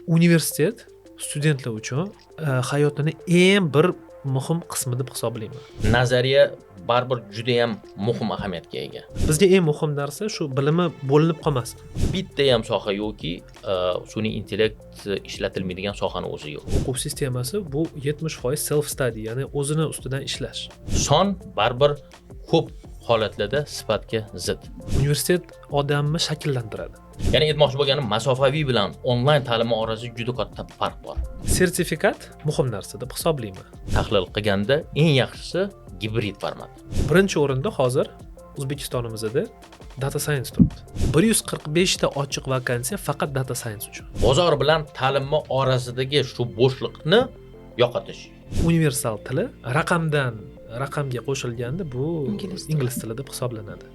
Universitet studentlar uchun hayotini eng bir muhim qismi deb hisoblayman. Nazariya baribir juda ham muhim ahamiyatga ega. Bizga eng muhim narsa shu bilimi bo'linib qolmasin. Bitta ham soha yo'qki, sun'iy intellekt ishlatilmaydigan sohani o'zi yo'q. O'quv sistemasi bu 70% self study, ya'ni o'zini ustidan ishlash. Son baribir ko'p holatlarda sifatga zid. Universitet odamni shakllantiradi. Ya'ni aytmoqchi bo'lganim, masofaviy bilan onlayn ta'lim orasida juda katta farq bor. Sertifikat muhim narsa deb hisoblayman. Tahlil qilganda eng yaxshisi gibrid format. Birinchi o'rinda hozir O'zbekistonimizda data science turibdi. 145 ta ochiq vakansiya faqat data science uchun. Bozor bilan ta'limni orasidagi shu bo'shliqni yo'qotish. Universal tili raqamga qo'shilganda bu ingliz tili deb hisoblanadi.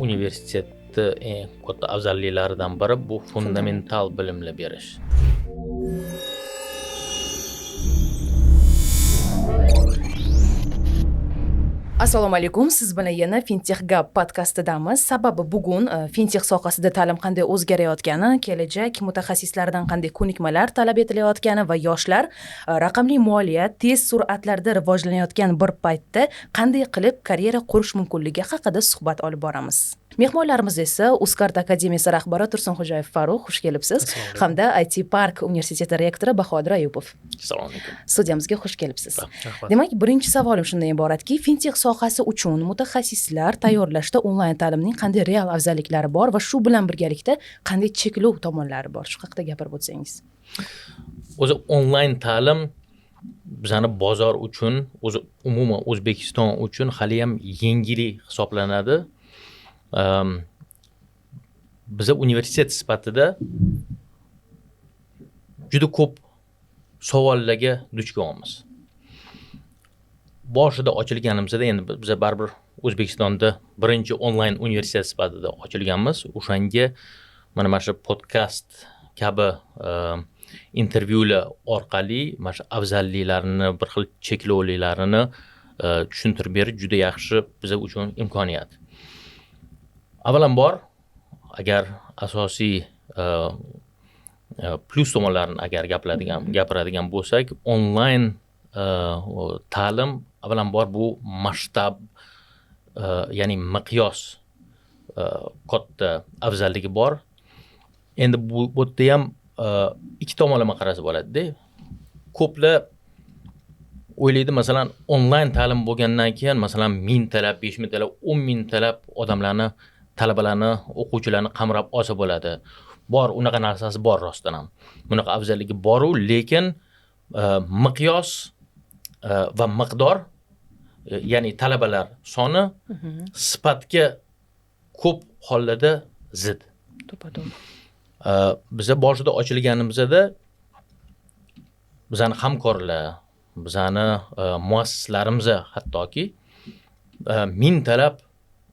Universitetda eng katta afzalliklaridan biri bu fundamental bilimlar berish. Assalomu alaykum, siz bilan yana Fintech Gap podkastidamiz. Sababi bugun fintech sohasida ta'lim qanday o'zgarayotgani, kelajak mutaxassislaridan qanday ko'nikmalar talab etilayotgani va yoshlar raqamli moliya tez sur'atlarda rivojlanayotgan bir paytda qanday qilib karyera qurish mumkinligi haqida suhbat olib boramiz. Mehmonlarimiz esa Uzcard akademiyasi rahbari Tursunxo'jayev Farruh, xush kelibsiz, hamda IT Park universiteti rektori Bahodir Ayupov. Assalomu alaykum. Studiyamizga xush kelibsiz. Demak, birinchi savolim shundan iboratki, fintech sohasi uchun mutaxassislar tayyorlashda onlayn ta'limning qanday real afzalliklari bor va shu bilan birgalikda qanday cheklov tomonlari bor? Shu haqida gapirib o'tsangiz. O'zi onlayn ta'lim bizani bozor uchun, o'zi umuman O'zbekiston uchun hali ham yengillik hisoblanadi. Biz universitet sifatida juda ko'p savollarga duch kelamiz. Boshida ochilganimizda endi biz baribir O'zbekistonda birinchi onlayn universitet sifatida ochilganmiz. O'shanga mana shu podkast kabi intervyular orqali mana shu afzalliklarini, bir xil cheklovliklarini tushuntirib berish juda yaxshi biz uchun imkoniyat. Avvalambor, agar asosiy plus tomonlarini agar gapiradigan bo'lsak, onlayn ta'lim avvalambor bu masshtab, ya'ni miqyos katta afzalligi bor. Endi bu yerda ham ikki tomonlama qarasa bo'ladi-da. Ko'plar o'ylaydi, masalan, onlayn ta'lim bo'lgandan keyin, masalan, 1000 talab, 5000 talab, 10000 talab odamlarni, talabalarni, o'quvchilarni qamrab olsa bo'ladi. Bor, unaqa narsasi bor rostdan ham. Bunaqa afzalligi bor-u, lekin miqyos va miqdor, ya'ni talabalar soni sifatga ko'p hollarda zid. To'g'ri. Biz boshida ochilganimizda bizani hamkorlar, bizani muassislarimiz hattoki 1000 talab,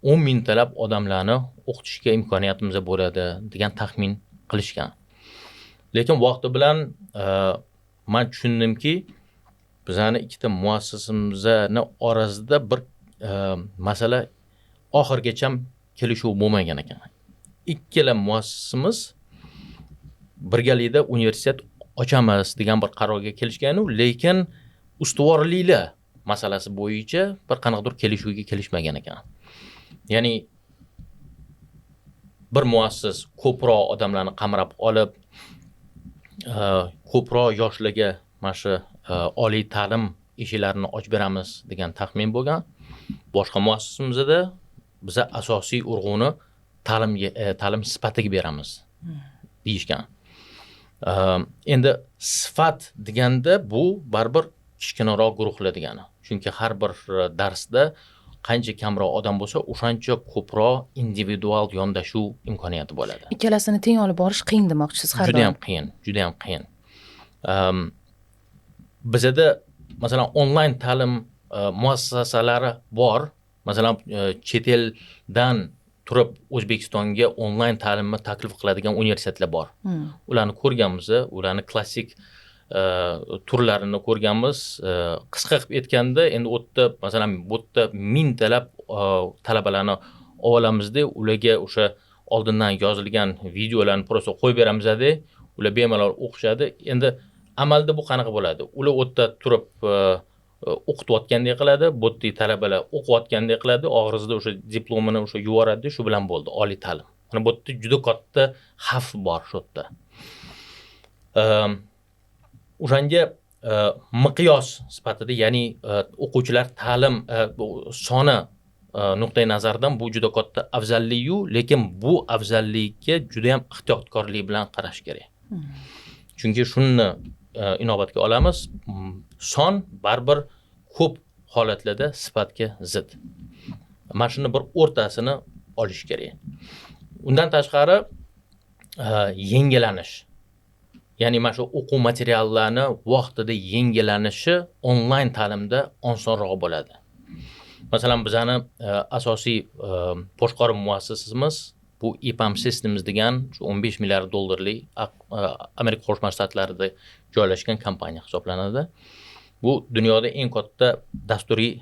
10000 talab odamlarni o'qitishga imkoniyatimiz bo'ladi degan taxmin qilishgan. Lekin vaqti bilan men tushundimki, bizani ikkita muassisamizni orasida bir masala oxirgacha kelishuv bo'lmagan ekan. Ikkala muassisimiz birgalikda universitet ochamiz degan bir qarorga kelishgan, lekin ustuvorliklar masalasi bo'yicha bir qanaqadir kelishuvga kelishmagan ekan. Ya'ni bir muassis ko'proq odamlarni qamrab olib, ko'proq yoshlarga mana shu oliy ta'lim eshiklarini ochib beramiz degan taxmin bo'lgan. Boshqa muassisamizda biz asosiy urg'uni ta'lim sifatiga beramiz deyishgan. Endi sifat deganda bu baribir kichkinaroq guruhlar degani. Chunki har bir darsda qancha kamroq odam bo'lsa, o'shancha ko'proq individual yondashuv imkoniyati bo'ladi. Ikkalasini teng olib borish qiyin demoqchisiz har doim. Juda ham qiyin. Bizda masalan onlayn ta'lim muassasalari bor. Masalan, chet eldan turib O'zbekistonga onlayn ta'limni taklif qiladigan universitetlar bor. Ularni ko'rganmiz, ularni klassik turlarini ko'rganmiz. Qisqa qilib aytganda, endi o'tda masalan bu yerda 1000 talab talabalarni olamizda, ularga o'sha oldindan yozilgan videolarni prosta qo'yib beramizda, ular bemalol o'qishadi. Endi amalda bu qanaqa bo'ladi? Ular u yerda turib o'qitayotgandek qiladi, bu yerda talabalar o'qiyotgandek qiladi, og'zida o'sha diplomini o'sha yuboradi, shu bilan bo'ldi, oliy ta'lim. Mana bu yerda juda katta xavf bor shu yerda. O'shanga miqyos sifatida, ya'ni o'quvchilar ta'lim soni nuqtai nazaridan bu juda katta afzallik-yu, lekin bu afzallikka juda ham ehtiyotkorlik bilan qarash kerak. Chunki shuni inobatga olamiz, son baribir ko'p holatlarda sifatga zid. Mana shuni bir o'rtasini olish kerak. Undan tashqari yengillanish. Ya'ni mana shu o'quv materiallarni vaqtida yengillanishi onlayn ta'limda osonroq bo'ladi. Masalan, bizning asosiy boshqaruv muassasamiz bu EPAM Systems degan $15 milliard Amerika Qo'shma Shtatlarida joylashgan kompaniya hisoblanadi. Bu dunyoda eng katta dasturiy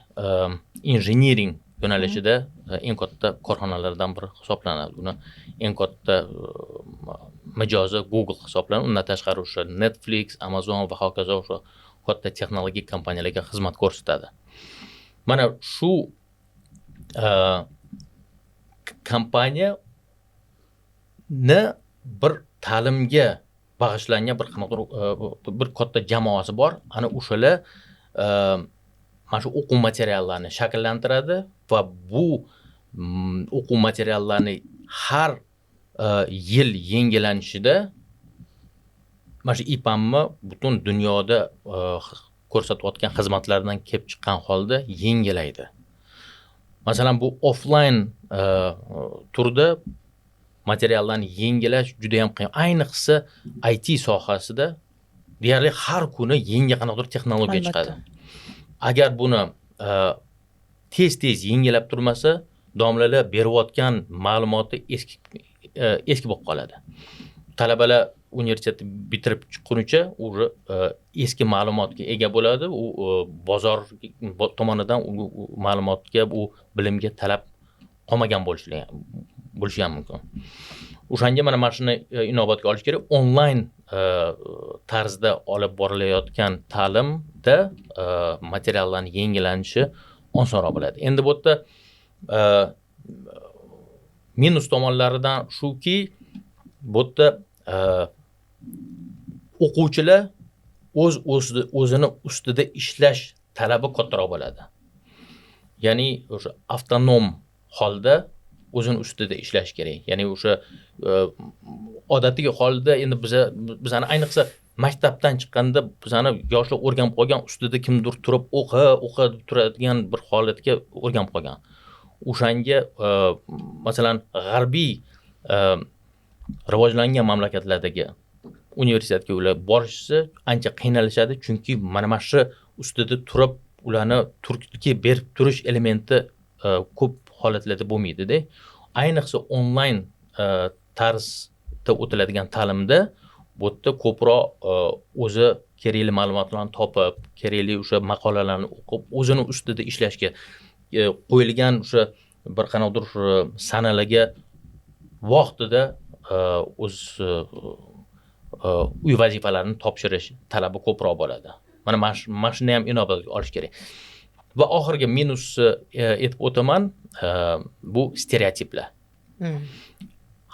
injiniring yo'nalishida eng katta korxonalardan biri hisoblanadi. Buni eng katta mijozi Google hisoblanadi. Undan tashqari o'sha Netflix, Amazon va hokazo o'sha katta texnologik kompaniyalarga xizmat ko'rsatadi. Mana shu kompaniya bir ta'limga bag'ishlangan bir katta jamoasi bor. Ana o'shalar mana shu o'quv materiallarini shakllantiradi va bu o'quv materiallarini har yil yangilanishida mana shu EPAMni butun dunyoda ko'rsatayotgan xizmatlardan kelib chiqqan holda yangilaydi. Masalan, bu offline turda materiallarni yangilash juda ham qiyin. Ayniqsa IT sohasida deyarli har kuni yangi qanaqadir texnologiya chiqadi. Agar buni tez yangilab turmasa, domlalar berayotgan ma'lumoti eski bo'lib qoladi. Talabalar universitetni bitirib chiqqunicha уже eski ma'lumotga ega bo'ladi. U bozor tomonidan u ma'lumotga, bu bilimga talab qolmagan bo'lishi ham mumkin. O'shanga mana shuni inobatga olish kerak. Onlayn tarzda olib borilayotgan ta'limda materiallarning yangilanishi osonroq bo'ladi. Endi bu yerda minus tomonlaridan shuki, bu yerda o'quvchilar o'zini ustida ishlash talabi kattaroq bo'ladi. Ya'ni o'sha avtonom holda o'zini ustida ishlash kerak. Ya'ni o'sha odatiy holda endi bizani ayniqsa maktabdan chiqqanda bizani yoshlar o'rganib qolgan, ustida kimdir turib o'qib turadigan bir holatga o'rganib qolgan. O'shanga masalan g'arbiy rivojlangan mamlakatlardagi universitetga ular borishsa ancha qiynalishadi, chunki mana shu ustida turib ularni turtki berib turish elementi ko'p holatlarda bo'lmaydi-da. Ayniqsa onlayn tarzda o'tiladigan ta'limda bu yerda ko'proq o'zi kerakli ma'lumotlarni topib, kerakli o'sha maqolalarni o'qib, o'zini ustida ishlashga qo'yilgan o'sha bir qanaqadir sanalarga vaqtida o'z uy vazifalarini topshirish talabi ko'proq bo'ladi. Mana shuni ham inobatga olish kerak. Va oxirgi minus aytib o'taman, bu stereotiplar.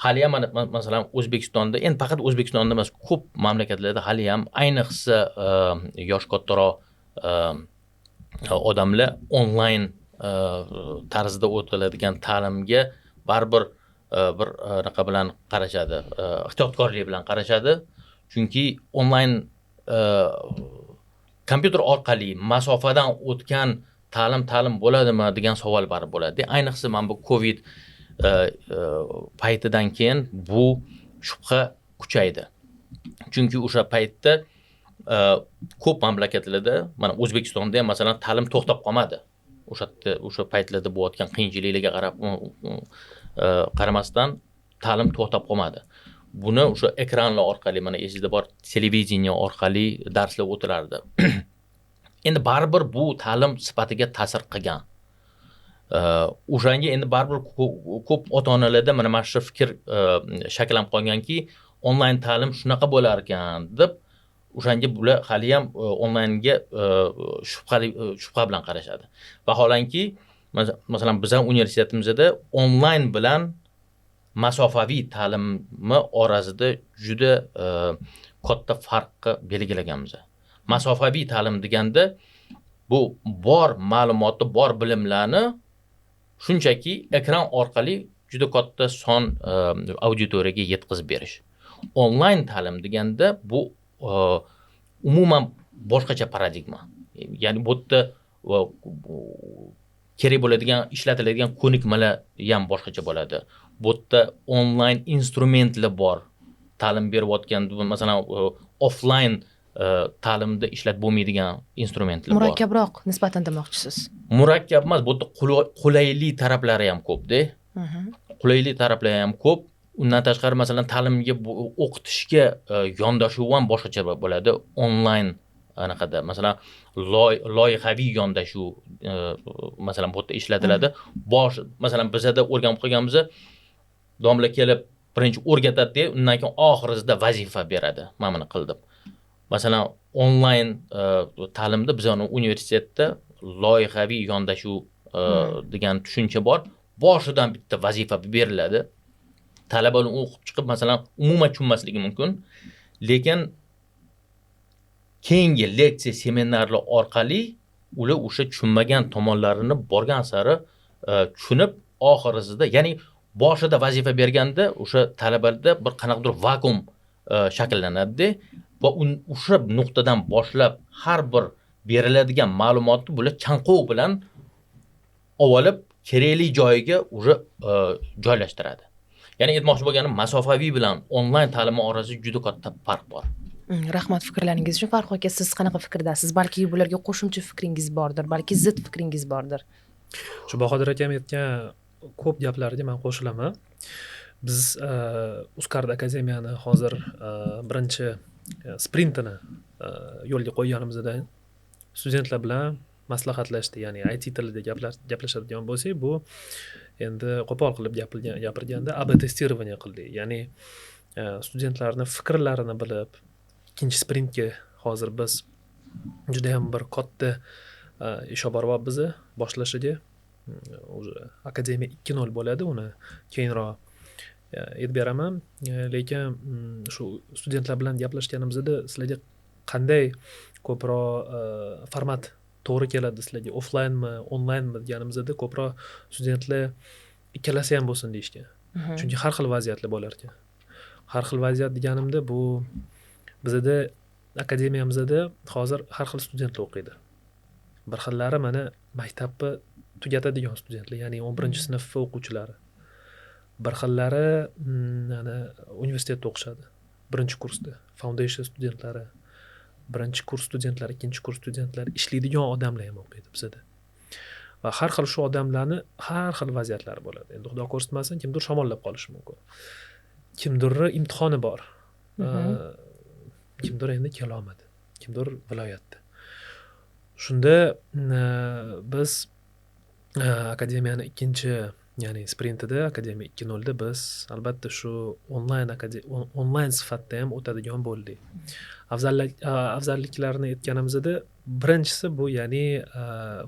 Hali ham masalan O'zbekistonda, endi faqat O'zbekistonda emas, ko'p mamlakatlarda hali ham ayniqsa yosh kattaroq odamlar onlayn tarzda o'tiladigan ta'limga baribir bir naqa bilan qarashadi, ehtiyotkorlik bilan qarashadi. Chunki onlayn kompyuter orqali masofadan o'tgan ta'lim bo'ladimi degan savol baribir bo'ladi. Ayniqsa mana bu Covid paytidan keyin bu shubha kuchaydi. Chunki o'sha paytda ko'p mamlakatlarda, mana O'zbekistonda ham masalan ta'lim to'xtab qolmadi. O'sha paytlarda bo'layotgan qiyinchiliklarga qaramasdan ta'lim to'xtab qolmadi. Buni o'sha ekranlar orqali, mana esingizda bor, televideniya orqali darslar o'tilardi. Endi baribir bu ta'lim sifatiga ta'sir qilgan. O'shanga endi baribir ko'p ota-onalarda mana shu fikr shakllanib qolganki, onlayn ta'lim shunaqa bo'lar ekan deb o'shanga bular hali ham onlaynga shubha bilan qarashadi. Vaholanki masalan bizning universitetimizda onlayn bilan masofaviy ta'limni orasida juda katta farqni belgilaganmiz. Masofaviy ta'lim deganda bu bor ma'lumotni, bor bilimlarni shunchaki ekran orqali juda katta son auditoriyaga yetkazib berish. Onlayn ta'lim deganda bu umuman boshqacha paradigma. Ya'ni bu yerda kerak bo'ladigan, ishlatiladigan ko'nikmalar ham boshqacha bo'ladi. Bu yerda onlayn instrumentlar bor. Ta'lim berayotgan, masalan, offline ta'limda ishlat bo'lmaydigan instrumentlar bor. Murakkabroq nisbatan demoqchisiz. Murakkab emas, bu yerda qulaylik taraflari ham ko'p-da. Qulaylik taraflari ham ko'p. Undan tashqari masalan ta'limga o'qitishga yondashuv ham boshqacha bo'ladi. Onlayn anaqada masalan loyihaviy yondashuv masalan bu yerda ishlatiladi. Masalan bizda o'rganib qolganimizda domla kelib birinchi o'rgatadi, undan keyin oxirisida vazifa beradi. Mana buni qildim. Masalan onlayn ta'limda bizning universitetda loyihaviy yondashuv degan tushuncha bor. Boshidan bitta vazifa beriladi. Talaba uni o'qib chiqib masalan umuman tushunmasligi mumkin, lekin keyingi leksiya seminarlar orqali ular o'sha tushunmagan tomonlarini borgan sari tushunib, oxirisida, ya'ni boshida vazifa berganda o'sha talabalarda bir qanaqadir vakuum shakllanadi va o'sha nuqtadan boshlab har bir beriladigan ma'lumotni bular chanqov bilan olib kerakli joyiga o'sha joylashtiradi. Ya'ni aytmoqchi bo'lganim, masofaviy bilan onlayn ta'lim orasida juda katta farq bor. Rahmat fikrlaringiz uchun. Farruh aka, siz qanaqa fikrdasiz? Balki bularga qo'shimcha fikringiz bordir, balki zid fikringiz bordir. Shu Bahodir akam aytgan ko'p gaplarga men qo'shilaman. Biz Uzcard akademiyani hozir birinchi sprintini yo'lga qo'yganimizda studentlar bilan maslahatlashdi, ya'ni IT tilida gaplashadigan bo'lsak, bu endi qo'pol qilib gapirganda AB testirование qildik. Ya'ni studentlarni fikrlarini bilib, ikkinchi sprintga hozir biz juda ham bir katta ish olib boryapmiz boshlashiga. Akademiya 2.0 bo'ladi, uni keyinroq aytib beraman. Lekin shu studentlar bilan gaplashganimizda sizlarga qanday ko'proq format to'g'ri keladi sizlarga, offlaynmi, onlaynmi deganimizda ko'proq studentlar ikkalasi ham bo'lsin deyishgan. Chunki har xil vaziyatlar bo'lar ekan. Har xil vaziyat deganimda bu bizda akademiyamizda hozir har xil studentlar o'qiydi. Bir xillari mana maktabni tugatadigan studentlar, ya'ni 11-sinf o'quvchilari. Bir xillari mana universitetda o'qishadi. Birinchi kursda foundation studentlari, birinchi kurs studentlari, ikkinchi kurs studentlari, ishlaydigan odamlar ham o'qiydi bizda. Va har xil shu odamlarni har xil vaziyatlari bo'ladi. Endi Xudo ko'rsatmasin, kimdir shamollab qolishi mumkin. Kimdir imtihoni bor. Kimdir endi kela olmadi. Kimdir viloyatda. Shunda biz akademiyani ikkinchi, ya'ni sprintida, akademiya 2.0 da biz albatta shu onlayn sifatda ham o'tadigan bo'ldik. Afzalliklarini aytganimizda birinchisi bu, ya'ni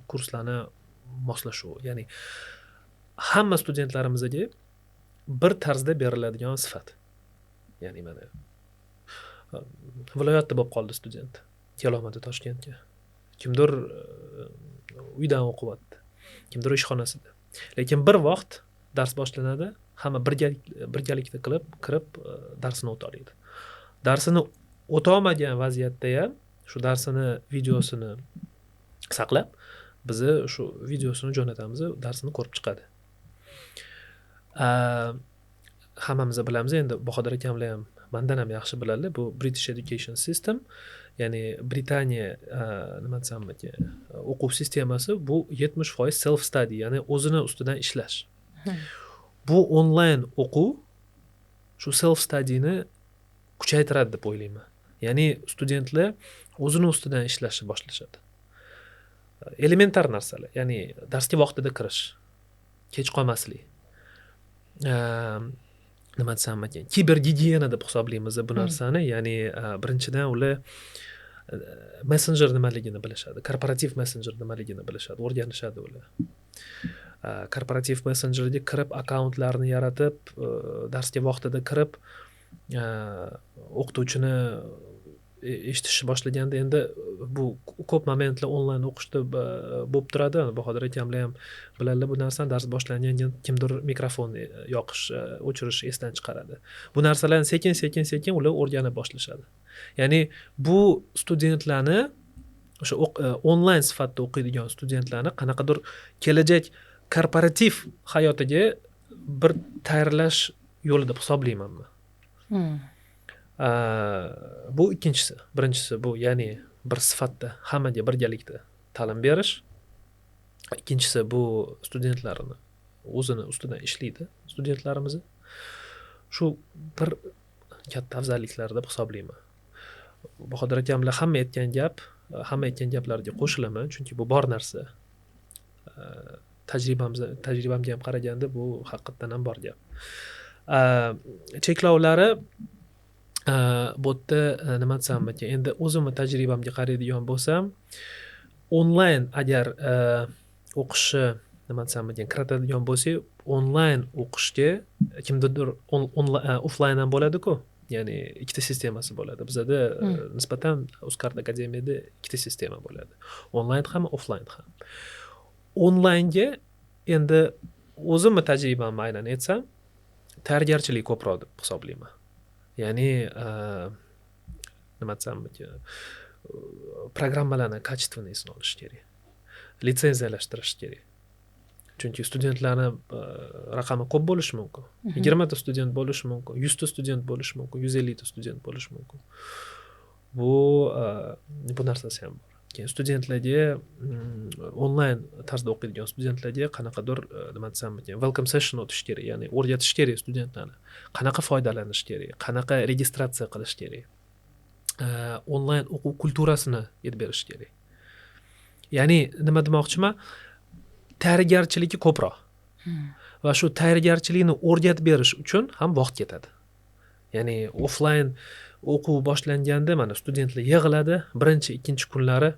kurslarni moslashuv. Ya'ni hamma studentlarimizga bir tarzda beriladigan sifat. Ya'ni mana viloyatda bo'lib qoldi student, kelolmadi Toshkentga. Kimdir uydan o'qiyapti, kimdir ishxonasida. Lekin bir vaqt dars boshlanadi, hamma birgalikda kirib darsini o'ta oladi. Darsini o'ta olmagan vaziyatda ham shu darsini videosini saqlab, biz shu videosini jo'natamiz, darsini ko'rib chiqadi. Hammamiz bilamiz, endi Bahodir akamlar ham mendan ham yaxshi biladilar, bu British Education System, ya'ni Britaniya nima desam ekan, o'quv sistemasi bu 70% self study, ya'ni o'zini ustidan ishlash. Bu onlayn o'quv shu self studyni kuchaytiradi deb o'ylayman. Ya'ni studentlar o'zini ustidan ishlashni boshlashadi. Elementar narsalar, ya'ni darsga vaqtida kirish, kech qolmaslik. nima desam ekan, kiber gigiyena deb hisoblaymiz bu narsani. Ya'ni birinchidan ular messenger nimaligini bilishadi, korporativ messenger nimaligini bilishadi, o'rganishadi ular. Korporativ messenjerga kirib, akkauntlarni yaratib, darsga vaqtida kirib, o'qituvchini eshitishni boshlaganda endi bu ko'p momentlar onlayn o'qishda bo'lib turadi. Bahodir akamlar ham biladilar bu narsani. Dars boshlangandan kimdir mikrofon yoqish, o'chirish esdan chiqaradi. Bu narsalarni sekin ular o'rganib boshlashadi. Ya'ni bu studentlarni o'sha onlayn sifatida o'qiydigan studentlarni qanaqadir kelajak korporativ hayotiga bir tayyorlash yo'li deb hisoblayman men. Bu ikkinchisi. Birinchisi bu, ya'ni bir sifatda hammaga birgalikda ta'lim berish. Ikkinchisi bu studentlarni o'zini ustidan ishlaydi studentlarimiz. Shu bir katta afzalliklar deb hisoblayman. Bahodir akamlar hamma aytgan gaplarga qo'shilaman, chunki bu bor narsa. Tajribamga ham qaraganda bu haqiqatan ham bor gap. Cheklovlari bu yerda nima desam ekan, endi o'zimni tajribamga qaraydigan bo'lsam, onlayn agar o'qishni nima desam ekan kiritadigan bo'lsak, onlayn o'qishga kimdirdir offlayn ham bo'ladi-ku. Ya'ni ikkita sistemasi bo'ladi. Bizda nisbatan Uzcard akademiyada ikkita sistema bo'ladi. Onlayn ham, offlayn ham. Onlaynga endi o'zimni tajribamni aynan aytsam, tayyorgarchilik ko'proq deb hisoblayman. Ya'ni nima desam ekan, programmalarni kачественныйsini olish kerak. Litsenziyalashtirish kerak. Chunki studentlarni raqami ko'p bo'lishi mumkin. 20 ta student bo'lishi mumkin, 100 ta student bo'lishi mumkin, 150 ta student bo'lishi mumkin. Bu narsasi ham bor. Keyin studentlarga onlayn tarzda o'qiydigan studentlarga qanaqadir nima desam ekan, welcome session o'tish kerak, ya'ni o'rgatish kerak studentlarni. Qanaqa foydalanish kerak, qanaqa registratsiya qilish kerak. Onlayn o'quv kulturasini yetib berish kerak. Ya'ni nima demoqchiman? Tayyorgarchiligi ko'proq. Va shu tayyorgarchilikni o'rgatib berish uchun ham vaqt ketadi. Ya'ni offlayn o'quv boshlanganda mana studentlar yig'iladi, birinchi, ikkinchi kunlari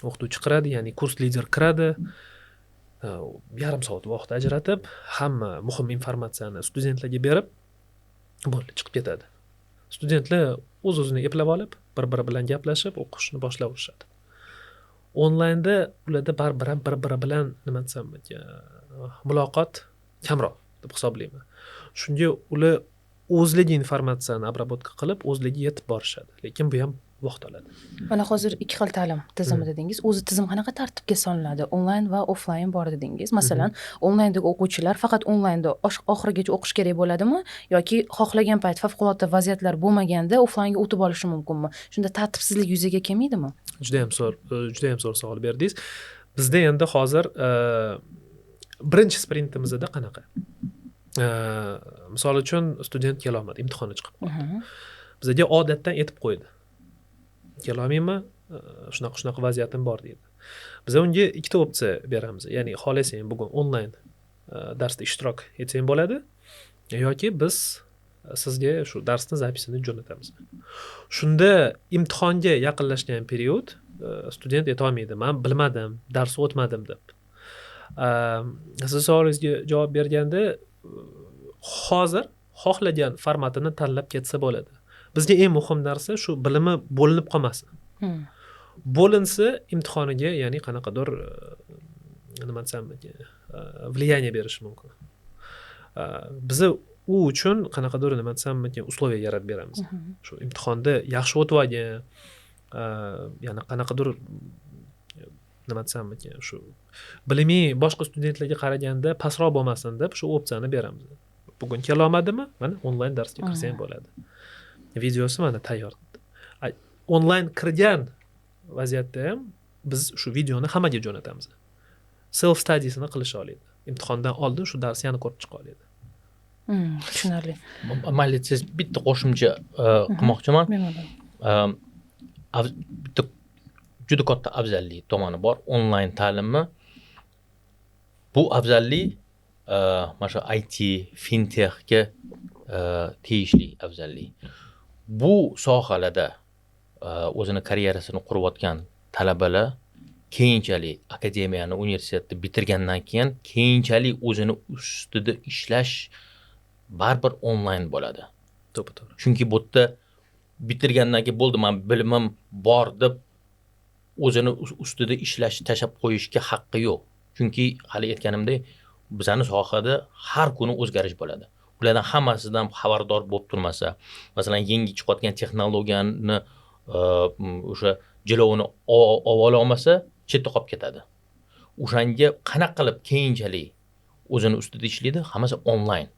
o'qituvchi kiradi, ya'ni kurs lider kiradi. Yarim soat vaqt ajratib, hamma muhim informatsiyani studentlarga berib, bo'ldi, chiqib ketadi. Studentlar o'z-o'zini eplab olib, bir-biri bilan gaplashib, o'qishni boshlaverishadi. Onlaynda ularda bir-biri bilan nima desam ekan, muloqot kamroq deb hisoblayman. Shunga ular o'zligi informatsiyani обработка qilib, o'zligi yetib borishadi. Lekin bu ham vaqt oladi. Mana hozir ikki xil ta'lim tizimi dedingiz. O'zi tizim qanaqa tartibga solinadi? Onlayn va offlayn bor dedingiz. Masalan, onlayndagi o'quvchilar faqat onlaynda oxirigacha o'qish kerak bo'ladimi yoki xohlagan payt favqulodda vaziyatlar bo'lmaganda offlaynga o'tib olishi mumkinmi? Shunda tartibsizlik yuzaga kelmaydimi? Juda ham zo'r savol berdingiz. Bizda endi hozir birinchi sprintimizda qanaqa? Misol uchun student kela olmadi, imtihoni chiqib qoldi. Bizga odatdan aytib qo'ydi. Kela olmayman, shunaqa vaziyatim bor deydi. Biz unga ikkita opsiya beramiz. Ya'ni xohlasang bugun onlayn darsda ishtirok etsang bo'ladi yoki biz sizga shu darsni zapisini jo'natamiz. Shunda imtihonga yaqinlashgan period student aytolmaydi, men bilmadim, dars o'tmadim deb. Siz savolingizga javob berganda hozir xohlagan formatini tanlab ketsa bo'ladi. Bizga eng muhim narsa shu bilimi bo'linib qolmasin. Bo'linsa imtihoniga, ya'ni qanaqadir nima desam, влияние berish mumkin. Biz u uchun qanaqadir nima desam, условия yaratib beramiz. Shu imtihonda yaxshi o'tib olgan, ya'ni qanaqadir nima desam, shu bilimi boshqa studentlarga qaraganda pastroq bo'lmasin deb shu opsiyani beramiz. Bugun kela olmadimi? Mana onlayn darsga kirsang bo'ladi. Videosi mana tayyor. Onlayn kirgan vaziyatda ham biz shu videoni hammaga jo'natamiz. Self studiesini qilish oladi. Imtihondan oldin shu darsni yana ko'rib chiqa oladi. Tushunarli. Mayli, siz bitta qo'shimcha qilmoqchiman. Bitta juda katta afzallik tomoni bor onlayn ta'limni. Bu afzallik mana shu IT, fintechga tegishli afzallik. Bu sohalarda o'zini karyerasini qurayotgan talabalar keyinchalik akademiyani, universitetni bitirgandan keyin keyinchalik o'zini ustida ishlash baribir onlayn bo'ladi. To'g'ri. Chunki bu yerda bitirgandan keyin bo'ldi, men bilimim bor deb o'zini ustida ishlash tashlab qo'yishga haqqi yo'q. Chunki hali aytganimdek, bizning sohada har kuni o'zgarish bo'ladi. Ulardan hammasidan xabardor bo'lib turmasa, masalan, yangi chiqayotgan texnologiyani o'sha jilovini ola olmasa, chetda qolib ketadi. O'shanga qanaqa qilib keyinchalik o'zini ustida ishlaydi? Hammasi onlayn.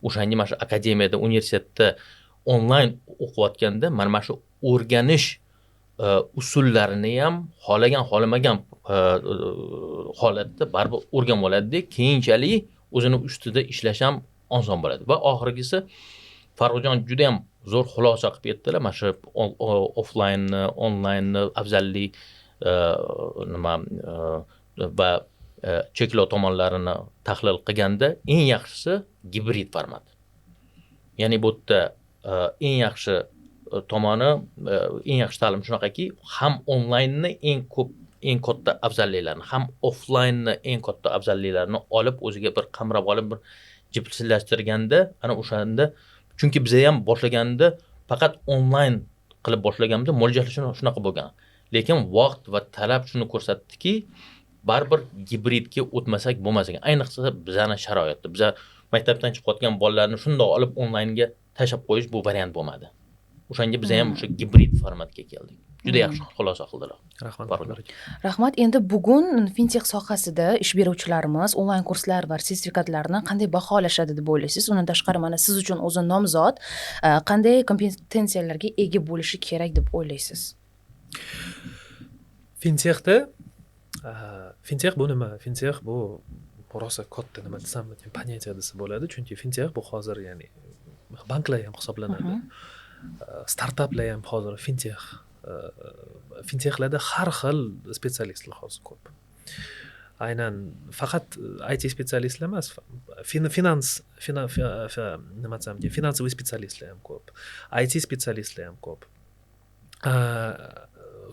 O'shanga mana shu akademiyada, universitetda onlayn o'qiyotganda mana shu o'rganish usullarini ham xohlamagan holatda baribir o'rganib oladida, keyinchalik o'zini ustida ishlash ham oson bo'ladi. Va oxirgisi Farruxjon juda ham zo'r xulosa qilib aytdilar. Mana shu offlaynni, onlaynni afzallik va cheklov tomonlarini tahlil qilganda eng yaxshisi gibrid format. Ya'ni bu yerda eng yaxshi tomoni, eng yaxshi ta'lim shunaqaki, ham onlaynni eng katta afzalliklarini, ham offlaynni eng katta afzalliklarini olib o'ziga bir qamrab olib, bir jipslashtirganda, ana o'shanda, chunki biz ham boshlaganda faqat onlayn qilib boshlaganimizda mo'ljallash shunaqa bo'lgan. Lekin vaqt va talab shuni ko'rsatdiki, baribir gibridga o'tmasak bo'lmas ekan. Ayniqsa bizning sharoitda, biz maktabdan chiqayotgan bolalarni shundoq olib onlaynga tashlab qo'yish bu variant bo'lmadi. O'shanga biz ham o'sha gibrid formatga keldik. Juda yaxshi xulosa qildilar. Rahmat. Endi bugun fintech sohasida ish beruvchilarimiz onlayn kurslar va sertifikatlarni qanday baholashadi deb o'ylaysiz? Undan tashqari mana siz uchun o'zi nomzod qanday kompetensiyalarga ega bo'lishi kerak deb o'ylaysiz? Fintech bu nima? Fintech bu rosa katta nima desam, понятие desa bo'ladi. Chunki fintech bu hozir, ya'ni banklar ham hisoblanadi. Startaplar ham hozir fintech. Fintechlarda har xil spetsialistlar hozir ko'p. Aynan faqat IT spetsialistlar emas, nima desam, finansiy spetsialistlar ham ko'p. IT spetsialistlar ham ko'p.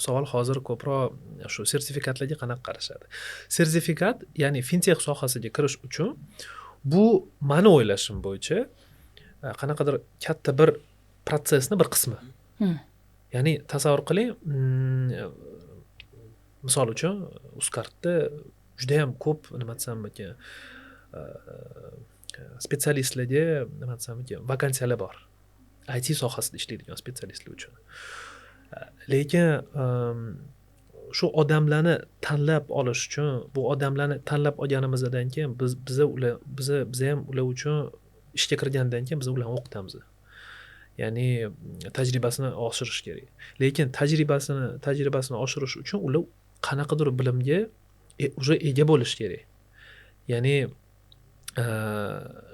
Savol hozir ko'proq shu sertifikatlarga qanaqa qarashadi. Sertifikat, ya'ni fintech sohasiga kirish uchun bu meni o'ylashim bo'yicha qanaqadir katta bir protsessni bir qismi. Ya'ni tasavvur qiling, misol uchun Uzcardda juda ham ko'p nima desam ekan, spetsialistlarga nima desam ekan, vakansiyalar bor. IT sohasida ishlaydigan spetsialistlar uchun. Lekin shu odamlarni tanlab olish uchun, bu odamlarni tanlab olganimizdan keyin biz ham ular uchun ishga kirgandan keyin biz ularni o'qitamiz. Ya'ni tajribasini oshirish kerak. Lekin tajribasini oshirish uchun ular qanaqadir bilimga уже ega bo'lish kerak. Ya'ni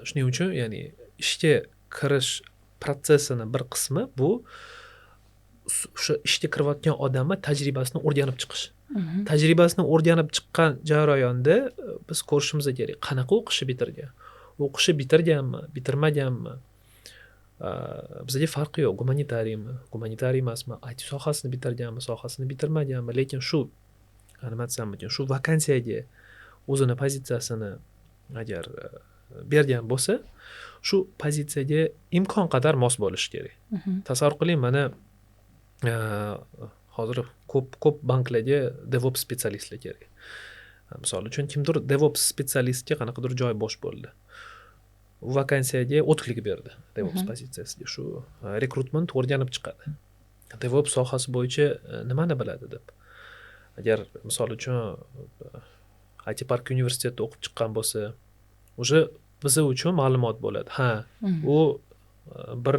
shuning uchun, ya'ni ishga kirish protsessini bir qismi bu o'sha ishga kirayotgan odamni tajribasini o'rganib chiqish. Tajribasini o'rganib chiqqan jarayonda biz ko'rishimiz kerak, qanaqa o'qishni bitirgan. O'qishni bitirganmi, bitirmaganmi? Bizga farqi yo'q, gumanitariymi emasmi, IT sohasini bitirganmi, sohasini bitirmaganmi, lekin shu nima desam ekan, shu vakansiyaga o'zini pozitsiyasini agar bergan bo'lsa, shu pozitsiyaga imkon qadar mos bo'lish kerak. Tasavvur qiling, mana hozir ko'p banklarga DevOps spetsialistlar kerak. Misol uchun kimdir DevOps spetsialistga qanaqadir joy bo'sh bo'ldi. U vakansiyaga o'tqlik berdi DevOps pozitsiyasiga. Shu rekrutment o'rganib chiqadi. DevOps sohasi bo'yicha nimani biladi deb. Agar misol uchun IT Park universitetida o'qib chiqqan bo'lsa, o'sha biz uchun ma'lumot bo'ladi. U bir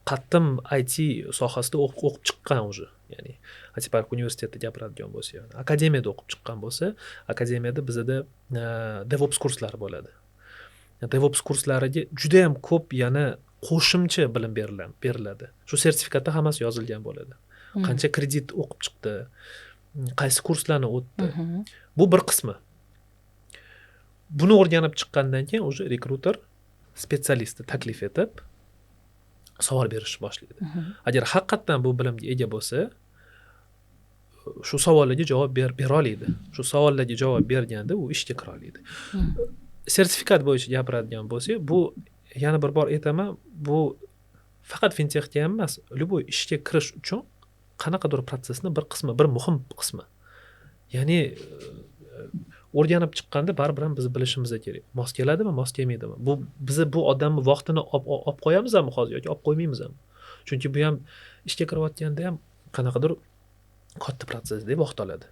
qattim IT sohasida o'qib chiqqan o'zi. Ya'ni IT Park universitetida gapiradigan bo'lsa, ya'ni akademiyada o'qib chiqqan bo'lsa, akademiyada bizda DevOps kurslari bo'ladi. DevOps kurslariga juda ham ko'p yana qo'shimcha bilim beriladi. Shu sertifikatda hammasi yozilgan bo'ladi. Qancha kredit o'qib chiqdi, qaysi kurslarni o'tdi. Bu bir qismi. Buni o'rganib chiqqandan keyin o'sha rekruter spetsialistni taklif etib, savol berishni boshlaydi. Agar haqiqatdan bu bilimga ega bo'lsa, shu savollarga javob bera oladi. Shu savollarga javob berganda u ishga kira oladi. Sertifikat bo'yicha gapiradigan bo'lsak, bu yana bir bor aytaman, bu faqat fintexga ham emas, любой ishga kirish uchun qanaqadir protsessni bir qismi, bir muhim qismi. Ya'ni o'rganib chiqqanda baribir ham biz bilishimiz kerak. Mos keladimi, mos kelmaydimi? Bu bizni bu odamni vaqtini olib qo'yamizmi hozir yoki olib qo'ymaymizmi? Chunki bu ham ishga kirayotganda ham qanaqadir katta protsessda vaqt oladi.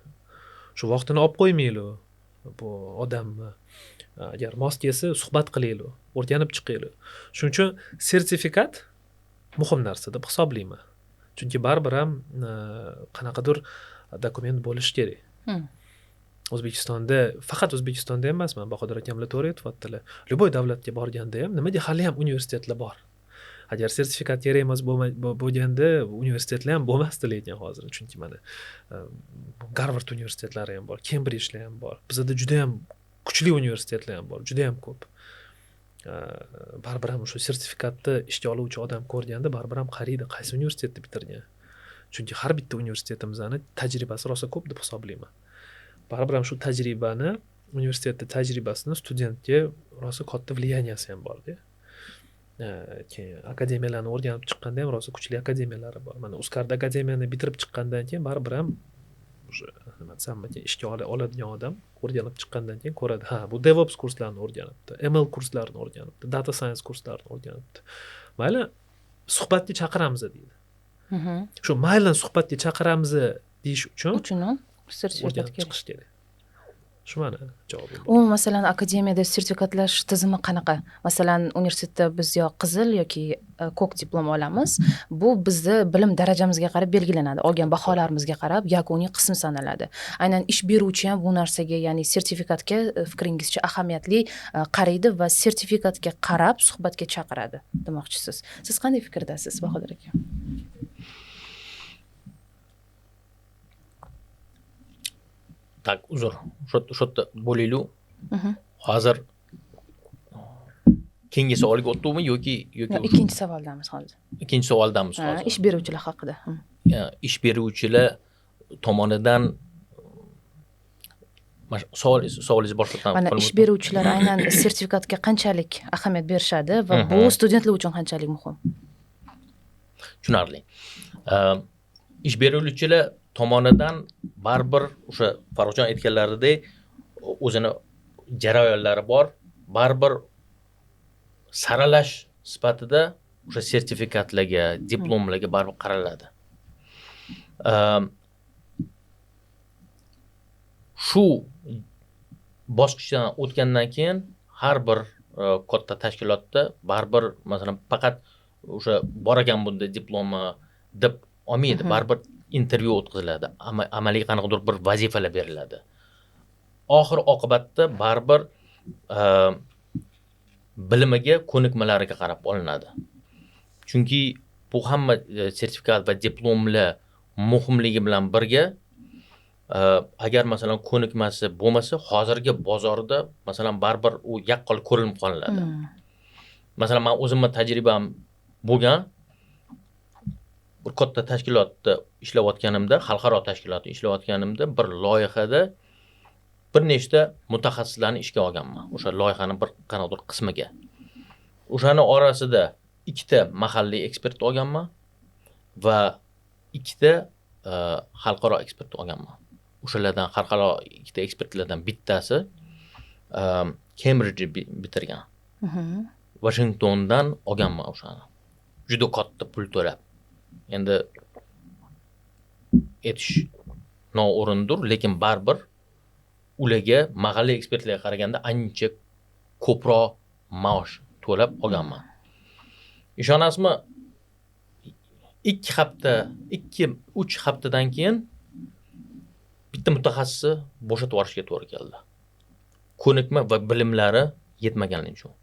Shu vaqtini olib qo'ymaylik. Bu odamni agar mos kelsa suhbat qilaylik, o'rganib chiqaylik. Shuning uchun sertifikat muhim narsa deb hisoblayman. Chunki baribir ham qanaqadir dokument bo'lishi kerak. O'zbekistonda, faqat O'zbekistonda emas, men Bahodir akamlar to'g'ri aytyaptilar. Любой davlatga borganda ham nimaga hali ham universitetlar bor. Agar sertifikat kerak emas bo'lganda universitetlar ham bo'lmasdi lekin hozir. Chunki mana Garvard universitetlari ham bor, Kembridjlar ham bor. Bizda juda ham kuchli universitetlar ham bor, juda ham ko'p. Baribir ham shu sertifikatni ishga oluvchi odam ko'rganda baribir ham qaraydi, qaysi universitetni bitirgan. Chunki har bitta universitetimizning tajribasi rosa ko'p deb hisoblayman. Baribir ham shu tajribani, universitetning tajribasini studentga rosa katta vliyaniyasi ham bor-da. Keyin akademiyalarni o'rganib chiqqanda ham rosa kuchli akademiyalari bor. Mana Uzcard akademiyani bitirib chiqqandan keyin baribir ham o'sha nima desam, ishga oladigan odam o'rganib chiqqandan keyin ko'radi, ha, bu DevOps kurslarini o'rganibdi, ML kurslarini o'rganibdi, Data Science kurslarini o'rganibdi. Mayli, suhbatga chaqiramiz deydi. Shu mayli suhbatga chaqiramiz deyish uchun sertifikat chiqish kerak. Shu ma'no javobim. Umuman masalan akademiyada sertifikatlash tizimi qanaqa? Masalan, universitetda biz yo qizil yoki ko'k diplom olamiz. Bu bizni bilim darajamizga qarab belgilanadi. Olgan baholarimizga qarab yakuniy qismi sanaladi. Aynan ish beruvchi ham bu narsaga, ya'ni sertifikatga fikringizcha ahamiyatli qaraydi va sertifikatga qarab suhbatga chaqiradi demoqchisiz. Siz qanday fikrdasiz, Bahodir aka? Tak, uzr. Shu bo'laylik. Hozir keyingi savolga o'tdikmi yoki ikkinchi savaldamiz hozir. Ikkinchi savaldamiz hozir. Ish beruvchilar haqida. Ish beruvchilar tomonidan savolingizni boshlatdan mana ish beruvchilar aynan sertifikatga qanchalik ahamiyat berishadi va bu studentlar uchun qanchalik muhim? Tushunarli. Ish beruvchilar tomonidan baribir o'sha Farruxjon aytganlaridek o'zini jarayonlari bor. Baribir saralash sifatida o'sha sertifikatlarga, diplomlarga baribir qaraladi. Shu bosqichdan o'tgandan keyin har bir katta tashkilotda baribir masalan faqat o'sha bor ekan bunda diplomi deb olmaydi. Baribir intervyu o'tkaziladi, amaliy qanaqadir bir vazifalar beriladi. Oxir oqibatda baribir bilimiga, ko'nikmalariga qarab olinadi. Chunki bu hamma sertifikat va diplomlar muhimligi bilan birga agar masalan ko'nikmasi bo'lmasa, hozirgi bozorda masalan baribir u yaqqol ko'rinib qoladi. Masalan, men o'zimning tajribam bo'lgan bir katta tashkilotda ishlayotganimda, xalqaro tashkilotda ishlayotganimda bir loyihada bir nechta mutaxassislarni ishga olganman. O'sha loyihaning bir qanaqadir qismiga. O'shani orasida ikkita mahalliy ekspert olganman va ikkita xalqaro ekspert olganman. O'shalardan xalqaro ikkita ekspertlardan bittasi Cambridge bitirgan. Washingtondan olganman o'shani. Juda katta pul to'lab. Endi aytish noo'rindir, lekin baribir ularga mahalliy ekspertlarga qaraganda ancha ko'proq maosh to'lab olganman. Ishonasizmi? 2-3 haftadan keyin bitta mutaxassisni bo'shatib yuborishga to'g'ri keldi. Ko'nikma va bilimlari yetmaganligi uchun.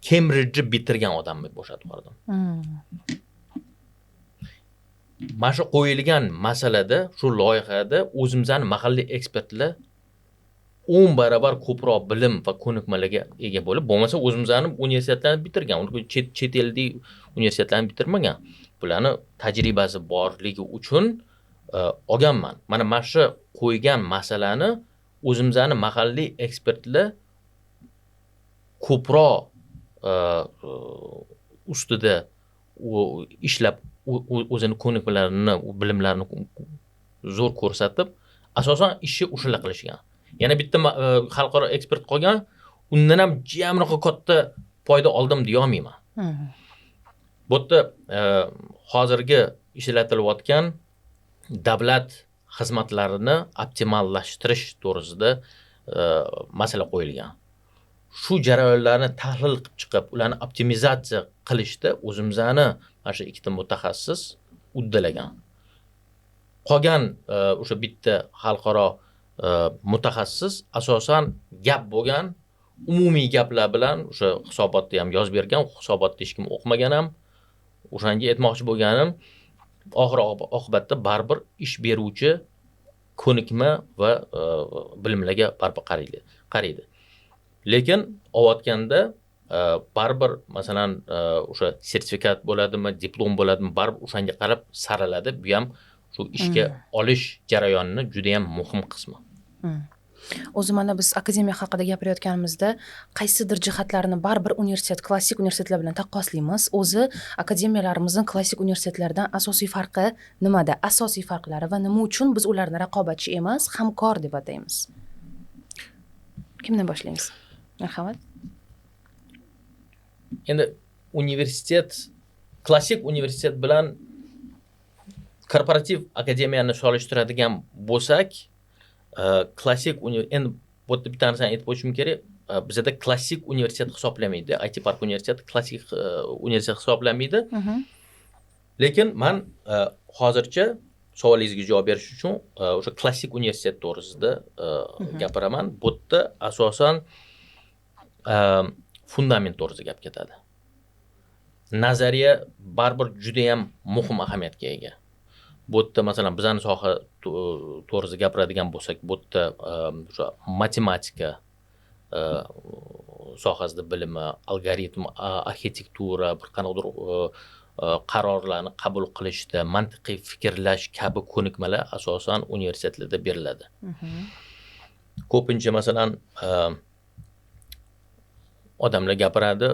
Cambridge bitirgan odamni bo'shatib yubordim. Mana shu qo'yilgan masalada, shu loyihada o'zimizning mahalliy ekspertlar 10 barobar ko'proq bilim va ko'nikmalarga ega bo'lib, bo'lmasa o'zimizning universitetlarni bitirgan, chet ellik universitetlarni bitirmagan. Bularni tajribasi borligi uchun olganman. Mana shu qo'ygan masalani o'zimizning mahalliy ekspertlar ko'proq ustida ishlab o'zini ko'nikmalarini, bilimlarini zo'r ko'rsatib, asosan ishni o'shalar qilishgan. Yana bitta xalqaro ekspert qolgan, undan ham jamroq katta foyda oldim deya olmayman. Bu yerda hozirgi ishlatilayotgan davlat xizmatlarini optimallashtirish to'g'risida masala qo'yilgan. Shu jarayonlarni tahlil qilib chiqib, ularni optimizatsiya qilishda o'zimizani mana shu ikkita mutaxassis uddalagan. Qolgan o'sha bitta xalqaro mutaxassis asosan gap bo'lgan, umumiy gaplar bilan o'sha hisobotni ham yozib bergan, hisobotni hech kim o'qimagan ham. O'shanga aytmoqchi bo'lganim, oxir oqibatda baribir ish beruvchi ko'nikma va bilimlarga baribir qaraydi. Lekin olayotganda baribir masalan o'sha sertifikat bo'ladimi, diplom bo'ladimi, baribir o'shanga qarab saraladi. Bu ham shu ishga olish jarayonini juda ham muhim qismi. O'zi mana biz akademiya haqida gapirayotganimizda qaysidir jihatlarini baribir klassik universitetlar bilan taqqoslaymiz. O'zi akademiyalarimizning klassik universitetlardan asosiy farqi nimada? Asosiy farqlari va nima uchun biz ularni raqobatchi emas, hamkor deb ataymiz? Kimdan boshlaymiz? Marhamat. Endi klassik universitet bilan korporativ akademiyani solishtiradigan bo'lsak, klassik endi bu yerda bitta narsani aytib qo'yishim kerak. Bizda klassik universitet hisoblanmaydi. IT Park universiteti klassik universitet hisoblanmaydi. Lekin men hozircha savolingizga javob berish uchun o'sha klassik universitet to'g'risida gapiraman. Bu yerda asosan fundament to'g'risida gap ketadi. Nazariya baribir juda ham muhim ahamiyatga ega. Bu yerda masalan bizning soha to'g'risida gapiradigan bo'lsak, bu yerda o'sha matematika sohasida bilimi, algoritm, arxitektura, bir qanaqadir qarorlarni qabul qilishda, mantiqiy fikrlash kabi ko'nikmalar asosan universitetlarda beriladi. Ko'pincha masalan odamlar gapiradi,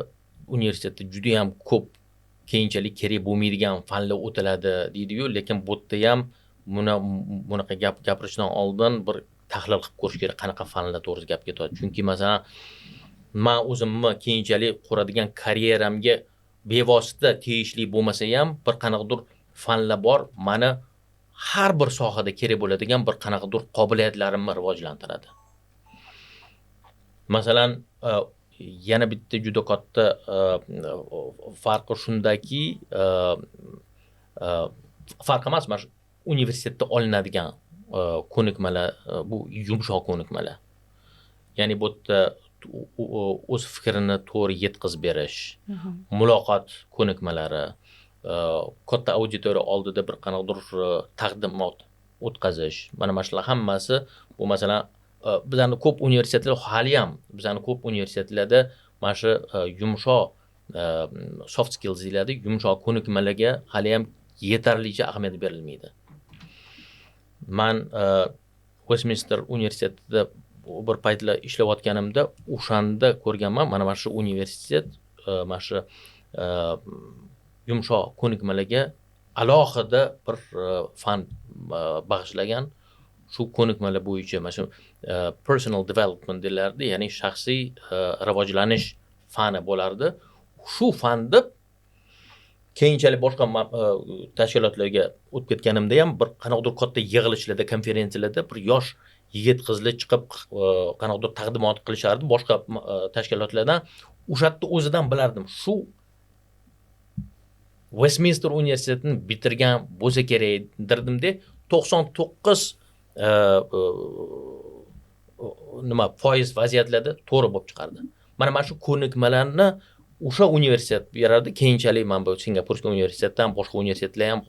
universitetda juda ham ko'p keyinchalik kerak bo'lmaydigan fanlar o'tiladi deydi-yu, lekin bu yerda ham bunaqa gapirishdan oldin bir tahlil qilib ko'rish kerak, qanaqa fanlar to'g'risida gap ketadi. Chunki masalan men o'zimni keyinchalik quradigan karyeramga bevosita tegishli bo'lmasa ham bir qanaqadir fanlar bor, meni har bir sohada kerak bo'ladigan bir qanaqadir qobiliyatlarimni rivojlantiradi. Masalan, yana bitta juda katta farqi shundaki, farq emas, mana universitetda olinadigan ko'nikmalar, bu yumshoq ko'nikmalar. Ya'ni bu yerda o'z fikrini to'g'ri yetkazib berish, muloqot ko'nikmalari, katta auditoriya oldida bir qanaqadir taqdimot o'tkazish. Mana shular hammasi bu masalan bizning ko'p universitetlar hali ham bizning ko'p universitetlarda mana shu yumshoq soft skills deyiladi, yumshoq ko'nikmalarga hali ham yetarlicha ahamiyat berilmaydi. Men Westminster universitetida bir paytlar ishlayotganimda o'shanda ko'rganman, mana shu universitet mana shu yumshoq ko'nikmalarga alohida bir fan bag'ishlagan. Shu ko'nikmalar bo'yicha mana shu personal development deyiladi, ya'ni shaxsiy rivojlanish fani bo'lardi. Shu fanni keyinchalik boshqa tashkilotlarga o'tib ketganimda ham bir qanaqadir katta yig'ilishlarda, konferensiyalarda bir yosh yigit-qizlar chiqib qanaqadir taqdimot qilishardi boshqa tashkilotlardan. O'shatda o'zidan bilardim, shu Westminster universitetini bitirgan bo'lsa kerak dirdimda 99 foiz vaziyatlarda to'g'ri bo'lib chiqardi. Mana shu ko'nikmalarni o'sha universitet berardi. Keyinchalik men bu Singapurskiy universitetdan boshqa universitetlar ham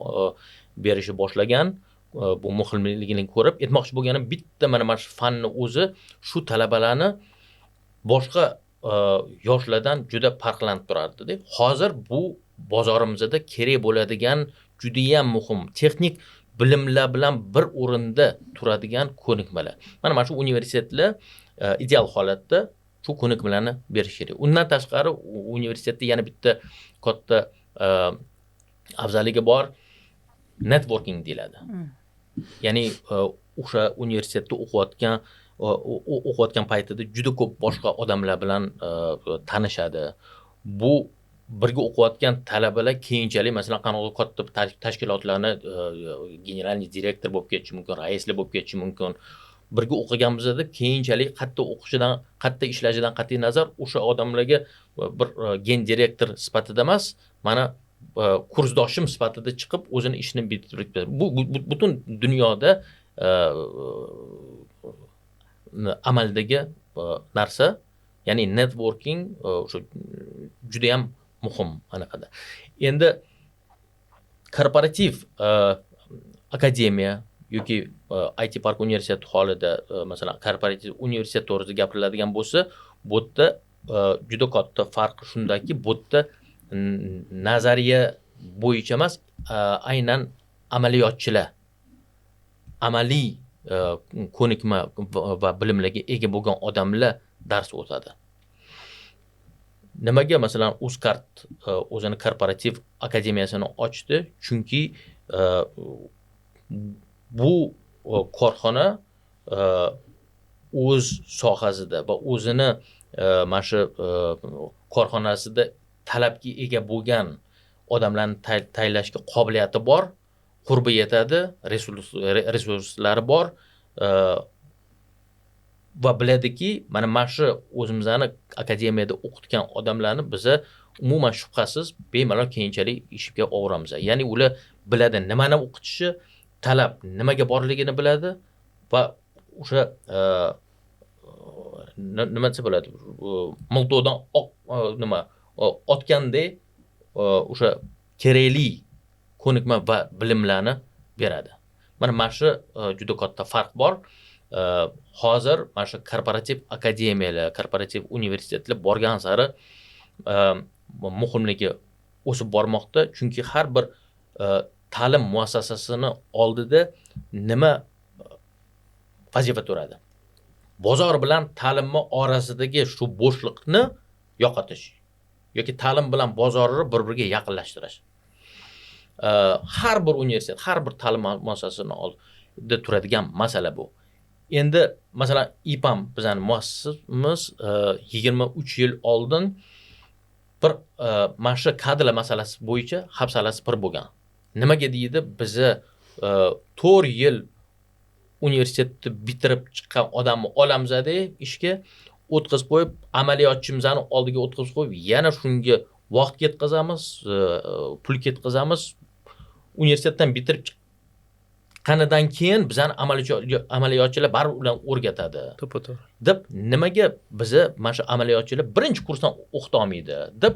berishni boshlagan. bu muhimligini ko'rib aytmoqchi bo'lganim bitta mana shu fanni o'zi shu talabalarni boshqa yoshlardan juda farqlanib turardi. Hozir bu bozorimizda kerak bo'ladigan judayam muhim texnik bilimlar bilan bir o'rinda turadigan ko'nikmalar. Mana shu universitetlar ideal holatda shu ko'nikmalarni berish kerak. Undan tashqari universitetda yana bitta katta afzalligi bor, networking deyiladi. Ya'ni o'sha universitetda o'qiyotgan paytida juda ko'p boshqa odamlar bilan tanishadi. Bu birga o'qiyotgan talabalar keyinchalik masalan qanaqa katta tashkilotlarni generalniy direktor bo'lib ketishi mumkin, raislar bo'lib ketishi mumkin. Birga o'qiganimizda keyinchalik qayerda o'qishidan, qayerda ishlashidan qat'iy nazar o'sha odamlarga bir gen direktor sifatida emas, mana kursdoshim sifatida chiqib o'zini ishini bitirib bu butun dunyoda amaldagi narsa, ya'ni networking o'sha juda ham muhim anaqada. Endi korporativ akademiya yoki IT Park universiteti holida masalan korporativ universitet to'g'risida gapiriladigan bo'lsa, bu yerda juda katta farq shundaki, bu yerda nazariya bo'yicha emas, aynan amaliyotchilar, amaliy ko'nikma va bilimlarga ega bo'lgan odamlar dars o'tadi. Nimaga masalan Uzcard o'zini korporativ akademiyasini ochdi? Chunki bu korxona o'z sohasida va o'zini mana shu korxonasida talabga ega bo'lgan odamlarni tayyorlashga qobiliyati bor, qurbi yetadi, resurslari bor va biladiki, mana shu o'zimizni akademiyada o'qitgan odamlarni biza umuman shubhasiz bemalol keyinchalik ishga olamiz. Ya'ni ular biladi nimani o'qitishi, talab nimaga borligini biladi va o'sha nima desa bo'ladi, milto'dan nima otgandek o'sha kerakli ko'nikma va bilimlarni beradi. Mana shu juda katta farq bor. Hozir mana shu korporativ akademiyalar, korporativ universitetlar borgan sari muhimligi o'sib bormoqda. Chunki har bir ta'lim muassasasini oldida nima vazifa turadi? Bozor bilan ta'limni orasidagi shu bo'shliqni yo'qotish yoki ta'lim bilan bozorni bir-biriga yaqinlashtirish. Har bir universitet, har bir ta'lim muassasasini oldida turadigan masala bu. Endi masalan IPAM bizning muassasamiz 23 yil oldin bir mana shu kadrlar masalasi bo'yicha hafsalasi pir bo'lgan. Nimaga deydi? Bizni 4 yil universitetni bitirib chiqqan odamni olamizda ishga o'tkazib qo'yib, amaliyotchimizni oldiga o'tkazib qo'yib, yana shunga vaqt ketkazamiz, pul ketkazamiz. Universitetdan bitirib chiqqanidan keyin bizani amaliyotchilar baribir ularni o'rgatadi. To'g'ri. Deb nimaga bizni mana shu amaliyotchilar birinchi kursdan o'qita olmaydi deb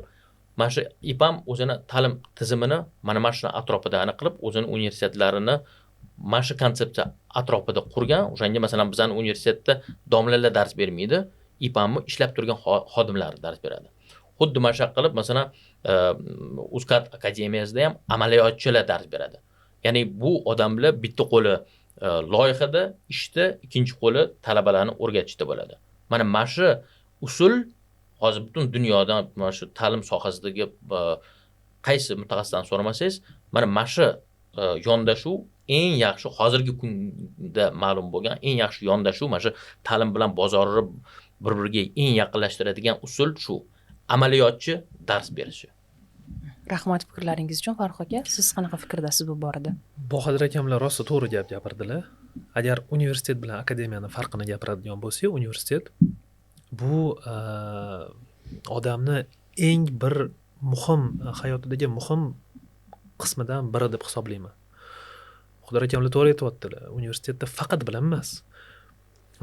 mana shu IPAM o'zini ta'lim tizimini mana shu atrofida aniq qilib, o'zini universitetlarini mana shu konsepsiya atrofida qurgan. O'shanga masalan bizning universitetda domlalar dars bermaydi, IPAMni ishlab turgan xodimlar dars beradi. Xuddi mana shu qilib masalan Uzcard akademiyasida ham amaliyotchilar dars beradi. Ya'ni bu odamlar bitta qo'li loyihada, ishda, ikkinchi qo'li talabalarni o'rgatishda bo'ladi. Mana shu usul hozir butun dunyoda mana shu ta'lim sohasidagi qaysi mutaxassisdan so'ramasangiz, mana shu yondashuv eng yaxshi, hozirgi kunda ma'lum bo'lgan eng yaxshi yondashuv, mana shu ta'lim bilan bozorni bir-biriga eng yaqinlashtiradigan usul shu. Amaliyotchi dars berishi. Rahmat fikrlaringiz uchun. Farruh aka, siz qanaqa fikrdasiz bu borada? Bohadir akamlar rosa to'g'ri gap gapirdilar. Agar universitet bilan akademiyani farqini gapiradigan bo'lsak, universitet bu odamni eng bir muhim hayotidagi muhim qismidan biri deb hisoblayman. Bohadir akamlar to'g'ri aytibdilar. Universitetda faqat bilim emas,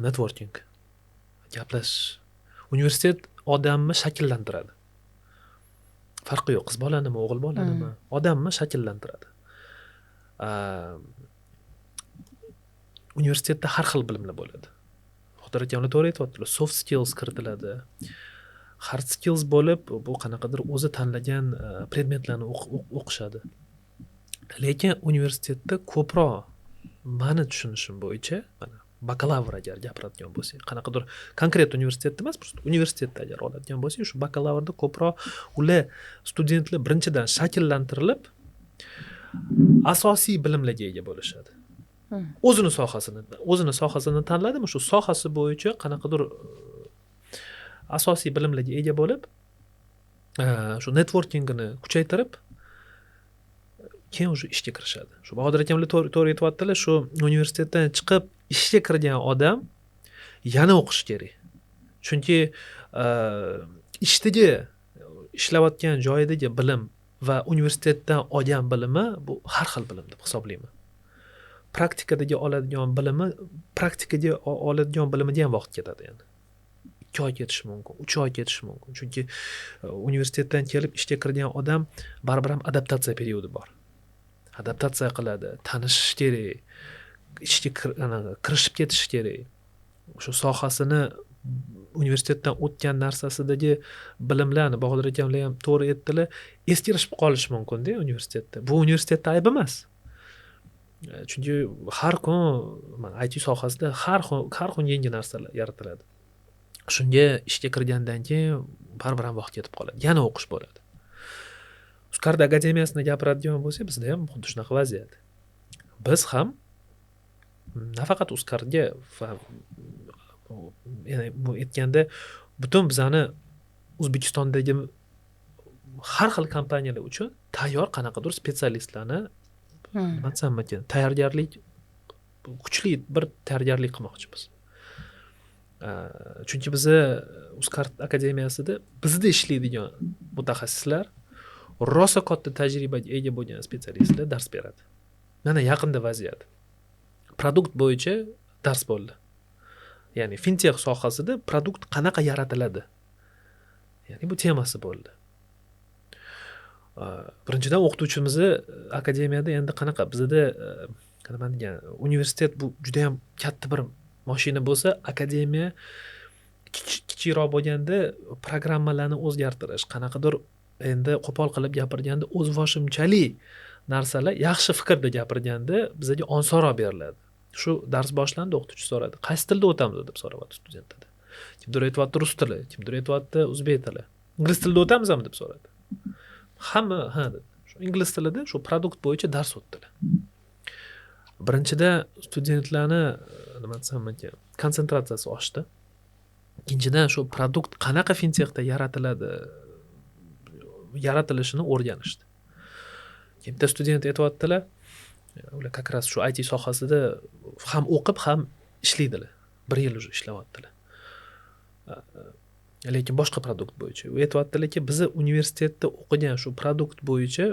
networking, gaplashish. Universitet odamni shakllantiradi. Farqi yo'q, qiz bolanimi, o'g'il bolanimi, odamni shakllantiradi. universitetda har xil bilimlar bo'ladi. Xotir akamlar to'g'ri aytyaptilar. Soft skills kiritiladi. Hard skills bo'lib, bu qanaqadir o'zi tanlagan predmetlarni o'qishadi. Lekin universitetda ko'proq meni tushunishim bo'yicha, mana bakalavr agar gapiradigan bo'lsak, qanaqadir konkret universitetda emas, просто universitetda agar oladigan bo'lsak, shu bakalavrda ko'proq ular studentlar birinchidan shakllantirilib, asosiy bilimlarga ega bo'lishadi. O'zini sohasini tanladimi, shu sohasi bo'yicha qanaqadir asosiy bilimlarga ega bo'lib, shu networkingini kuchaytirib, keyin o'sha ishga kirishadi. Shu Bahodir akamlar to'g'ri aytyaptilar, shu universitetdan chiqib ishga kirgan odam yana o'qish kerak. Chunki ishdagi ishlayotgan joyidagi bilim va universitetdan olgan bilimi bu har xil bilim deb hisoblayman. Praktikaga oladigan bilimiga ham vaqt ketadi yani. 2 oy ketishi mumkin, 3 oy ketishi mumkin. Chunki universitetdan kelib ishga kirgan odam baribir ham adaptatsiya periodi bor. Adaptatsiya qiladi, tanishish kerak, ishga kirishib ketish kerak. O'sha sohasini universitetdan o'tgan narsasidagi bilimlarni Bahodir akamlar ham to'g'ri aytdilar, eskirishib qolishi mumkin-da universitetda. Bu universitetda ayb emas. Chunki har kun IT sohasida har kun yangi narsalar yaratiladi. Shunga ishga kirgandan keyin baribir ham vaqt ketib qoladi. Yana o'qish bo'ladi. Uzcard akademiyasini gapiradigan bo'lsak, bizda ham xuddi shunaqa vaziyat. Biz ham nafaqat Uzcardga ya'ni bu aytganda butun bizani O'zbekistondagi har xil kompaniyalar uchun tayyor qanaqadir specialistlarni tayyorgarlik, kuchli bir tayyorgarlik qilmoqchimiz. Chunki bizni Uzcard akademiyasida bizda ishlaydigan mutaxassislar rosa katta tajribaga ega bo'lgan specialistlar dars beradi. Mana yaqinda vaziyat. Produkt bo'yicha dars bo'ldi. Ya'ni fintech sohasida produkt qanaqa yaratiladi? Ya'ni bu temasi bo'ldi. Birinchidan o'qituvchimizni akademiyada endi qanaqa bizda nima degan universitet bu juda ham katta bir mashina bo'lsa, akademiya kichikroq bo'lganda programmalarni o'zgartirish, qanaqadir endi qo'pol qilib gapirganda o'zboshimchalik narsalar, yaxshi fikrda gapirganda bizga osonroq beriladi. Shu dars boshlandi, o'qituvchi so'radi, qaysi tilda o'tamiz deb so'rayapti studentlar. Kimdir aytyapti rus tili, kimdir aytyapti o'zbek tili. Ingliz tilida o'tamizmi deb so'radi. Hamma ha dedi. Shu ingliz tilida shu produkt bo'yicha dars o'tdilar. Birinchida studentlarni nima desam ekan, konsentratsiyasi oshdi. Ikkinchidan shu produkt qanaqa fintechda yaratilishini o'rganishdi. Kimda student aytyaptilar, ular как раз shu IT sohasida ham o'qib, ham ishlaydilar. 1 yil уже ishlayaptilar. Lekin boshqa produkt bo'yicha. U aytyaptilarki, biz universitetda o'qigan shu produkt bo'yicha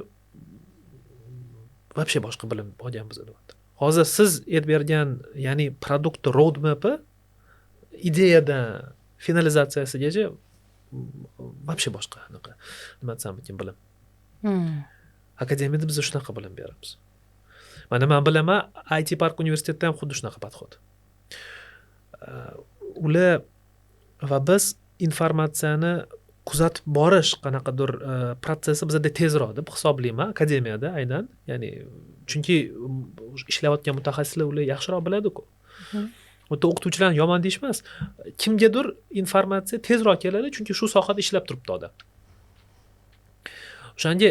вообще boshqa bilim olganmiz deyapti. Hozir siz aytib bergan, ya'ni produkt roadmap'i ideyadan finalizatsiyasigacha вообще boshqa anaqa. Nima desam ekan bilim. Akademiyada biz shunaqa bilim beramiz. Mana men bilaman, IT Park universitetida ham xuddi shunaqa podxod. Ular va biz informatsiyani kuzatib borish qanaqadir protsessi bizda tezroq deb hisoblayman akademiyada aynan. Ya'ni chunki ishlayotgan mutaxassislar ular yaxshiroq biladi-ku. O'ta o'qituvchilar yomon deyishmas. Kimgadir informatsiya tezroq keladi, chunki shu sohada ishlab turibdi odam. O'shanga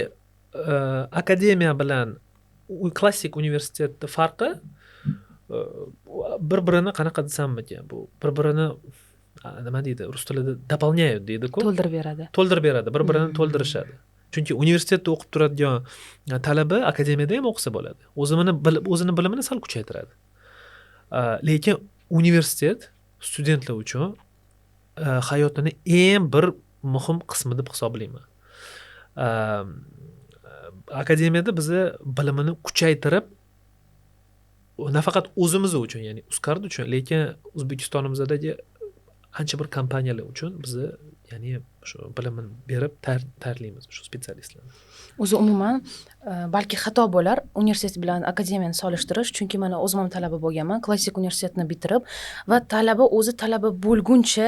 akademiya bilan klassik universitetning farqi bir-birini qanaqa desam ekan, bu bir-birini nima deydi, rus tilida дополняют deydi-ku. To'ldirib beradi, bir-birini to'ldirishadi. Chunki universitetda o'qib turadigan talaba akademiyada ham o'qisa bo'ladi. O'zini bilimini sal kuchaytiradi. Lekin universitet studentlar uchun hayotining eng bir muhim qismi deb hisoblayman. Akademiyada bizni bilimini kuchaytirib, nafaqat o'zimiz uchun, ya'ni Uzcard uchun, lekin O'zbekistonimizdagi ancha bir kompaniyalar uchun bizni, ya'ni shu bilimini berib tayyorlaymiz shu spesialistlarni. O'zi umuman balki xato bo'lar universitet bilan akademiyani solishtirish, chunki mana o'zim ham talaba bo'lganman, klassik universitetni bitirib va talaba o'zi talaba bo'lguncha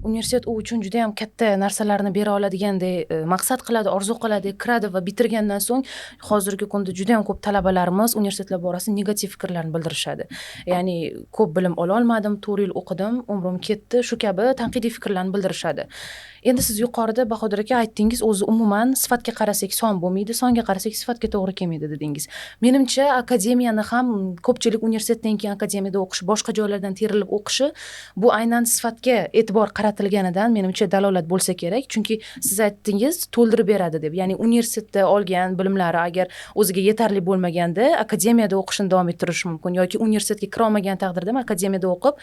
universitet u uchun juda ham katta narsalarni bera oladigandek maqsad qiladi, orzu qiladi, kiradi va bitirgandan so'ng hozirgi kunda juda ham ko'p talabalarimiz universitetlar borasida negativ fikrlarni bildirishadi. Ya'ni ko'p bilim ola olmadim, 4 yil o'qidim, umrim ketdi, shu kabi tanqidiy fikrlarni bildirishadi. Endi siz yuqorida Bahodir aka aytdingiz, o'zi umuman sifatga qarasak son bo'lmaydi, songa qarasak sifatga to'g'ri kelmaydi dedingiz. Menimcha akademiyani ham ko'pchilik universitetdan keyin akademiyada o'qishi, boshqa joylardan terilib o'qishi bu aynan sifatga e'tibor qaratilganidan menimcha dalolat bo'lsa kerak. Chunki siz aytdingiz, to'ldirib beradi deb. Ya'ni universitetda olgan bilimlari agar o'ziga yetarli bo'lmaganda akademiyada o'qishni davom ettirishi mumkin yoki universitetga kira olmagan taqdirda ham akademiyada o'qib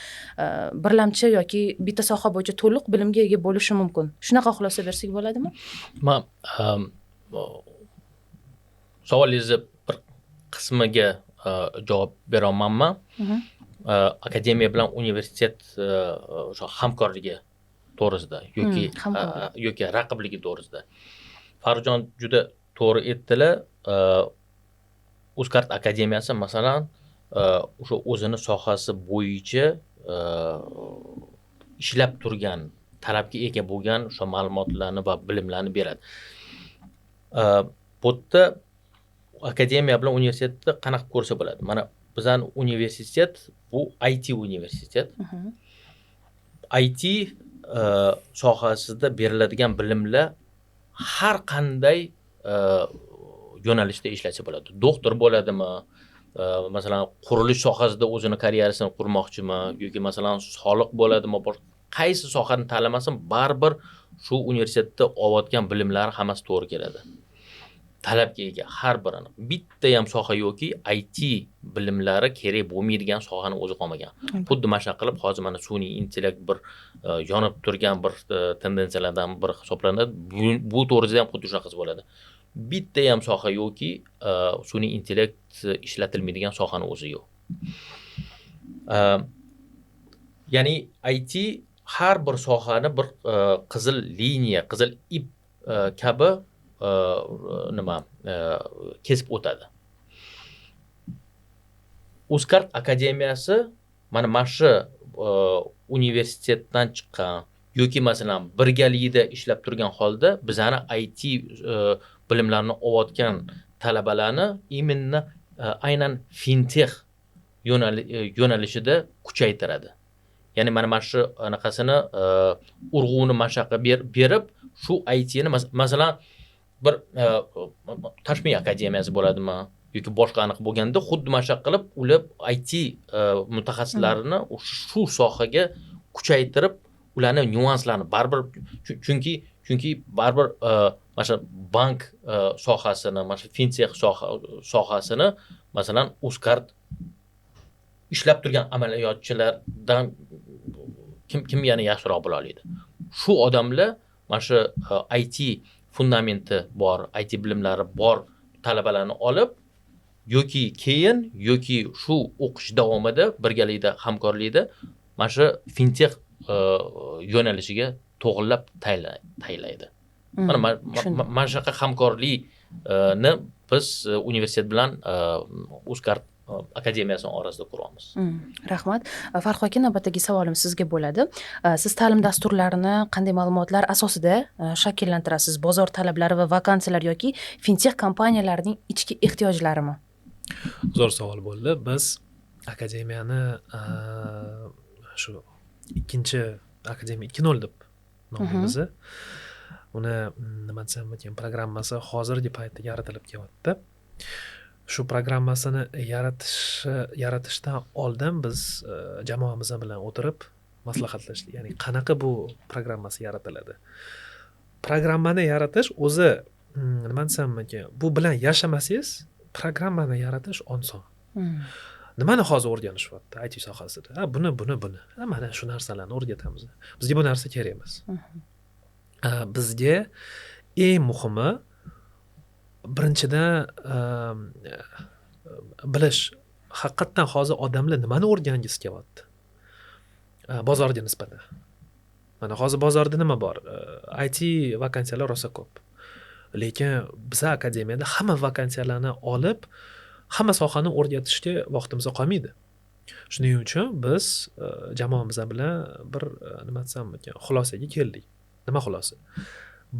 birlamchi yoki bitta soha bo'yicha to'liq bilimga ega bo'lishi mumkin. Shunaqa xulosa bersak bo'ladimi? Men savolingizni bir qismiga javob bera olmayman. Akademiya bilan universitet o'sha hamkorligi to'g'risida yoki raqibligi to'g'risida. Farjon juda to'g'ri aytdilar. Uzcard akademiyasi masalan o'sha o'zini sohasi bo'yicha ishlab turgan, talabga ega bo'lgan o'sha ma'lumotlarni va bilimlarni beradi. Bu yerda akademiya bilan universitetni qanaqa ko'rsa bo'ladi? Mana bizning universitet bu IT universitet. IT sohasida beriladigan bilimlar har qanday yo'nalishda ishlasa bo'ladi. Doktor bo'ladimi? Masalan, qurilish sohasida o'zini karyerasini qurmoqchimi yoki masalan soliq bo'ladimi? Qaysi sohani tanlamasin, baribir shu universitetda olayotgan bilimlari hammasi to'g'ri keladi. Talabga ega har birini. Bitta ham soha yoki IT bilimlari kerak bo'lmaydigan sohani o'zi qolmagan. Xuddi mana shunaqa qilib hozir mana sun'iy intellekt bir yonib turgan bir tendensiyalardan bir hisoblanadi. Bu to'g'risida ham xuddi shunaqasi bo'ladi. Bitta ham soha yoki sun'iy intellekt ishlatilmaydigan sohani o'zi yo'q. Ya'ni IT har bir sohani bir qizil liniya, qizil ip kabi kesib o'tadi. Uzcard akademiyasi mana shu universitetdan chiqqan yoki masalan birgalikda ishlab turgan holda bizani IT bilimlarini olayotgan talabalarni именно aynan fintech yo'nalishida kuchaytiradi. Ya'ni mana shu anaqasini urg'uni mashaqqa berib shu ITni masalan bir Tashmi akademiyasi bo'ladimi yoki boshqa aniq bo'lganda xuddi mana shu qilib ular IT mutaxassislarini shu sohaga kuchaytirib ularni nyuanslarini baribir chunki baribir mana shu bank sohasini, mana shu fintech sohasini masalan Uzcard ishlab turgan amaliyotchilardan kim yana yaxshiroq bo'la oladi. Shu odamlar mana shu IT fundamenti bor, IT bilimlari bor talabalarni olib yoki keyin yoki shu o'qish davomida birgalikda hamkorlikda mana shu fintech yo'nalishiga to'g'rilab tayyorlaydi. Mana shunaqa hamkorlikni biz universitet bilan Uzcard akademiyasi orasida ko'ramiz. Rahmat. Farxo aka, navbatdagi savolim sizga bo'ladi. Siz ta'lim dasturlarini qanday ma'lumotlar asosida shakllantirasiz? Bozor talablari va vakansiyalar yoki fintech kompaniyalarining ichki ehtiyojlarimi? Zo'r savol bo'ldi. Biz akademiyani shu ikkinchi akademiya 2.0 deb nomlaymiz. Uni nima desam ekan, programmasi hozirgi paytda yaratilib kelyapti. Shu programmasini yaratishdan oldin biz jamoamiz bilan o'tirib maslahatlashdik. Ya'ni qanaqa bu programmasi yaratiladi. Programmani yaratish o'zi nima desam ekan, bu bilan yashamasangiz programmani yaratish oson. Nimani hozir o'rganishyapti IT sohasida? Buni. Mana shu narsalarni o'rgatamiz. Bizga bu narsa kerak emas. Bizga eng muhimi birinchidan bilish, haqiqatan hozir odamlar nimani o'rgangisi kelyapti bozorga nisbatan. Mana hozir bozorda nima bor? IT vakansiyalar rosa ko'p. Lekin biza akademiyada hamma vakansiyalarni olib, hamma sohani o'rgatishga vaqtimiz qolmaydi. Shuning uchun biz jamoamiz bilan bir nima desam ekan, xulosaga keldik. Nima xulosa?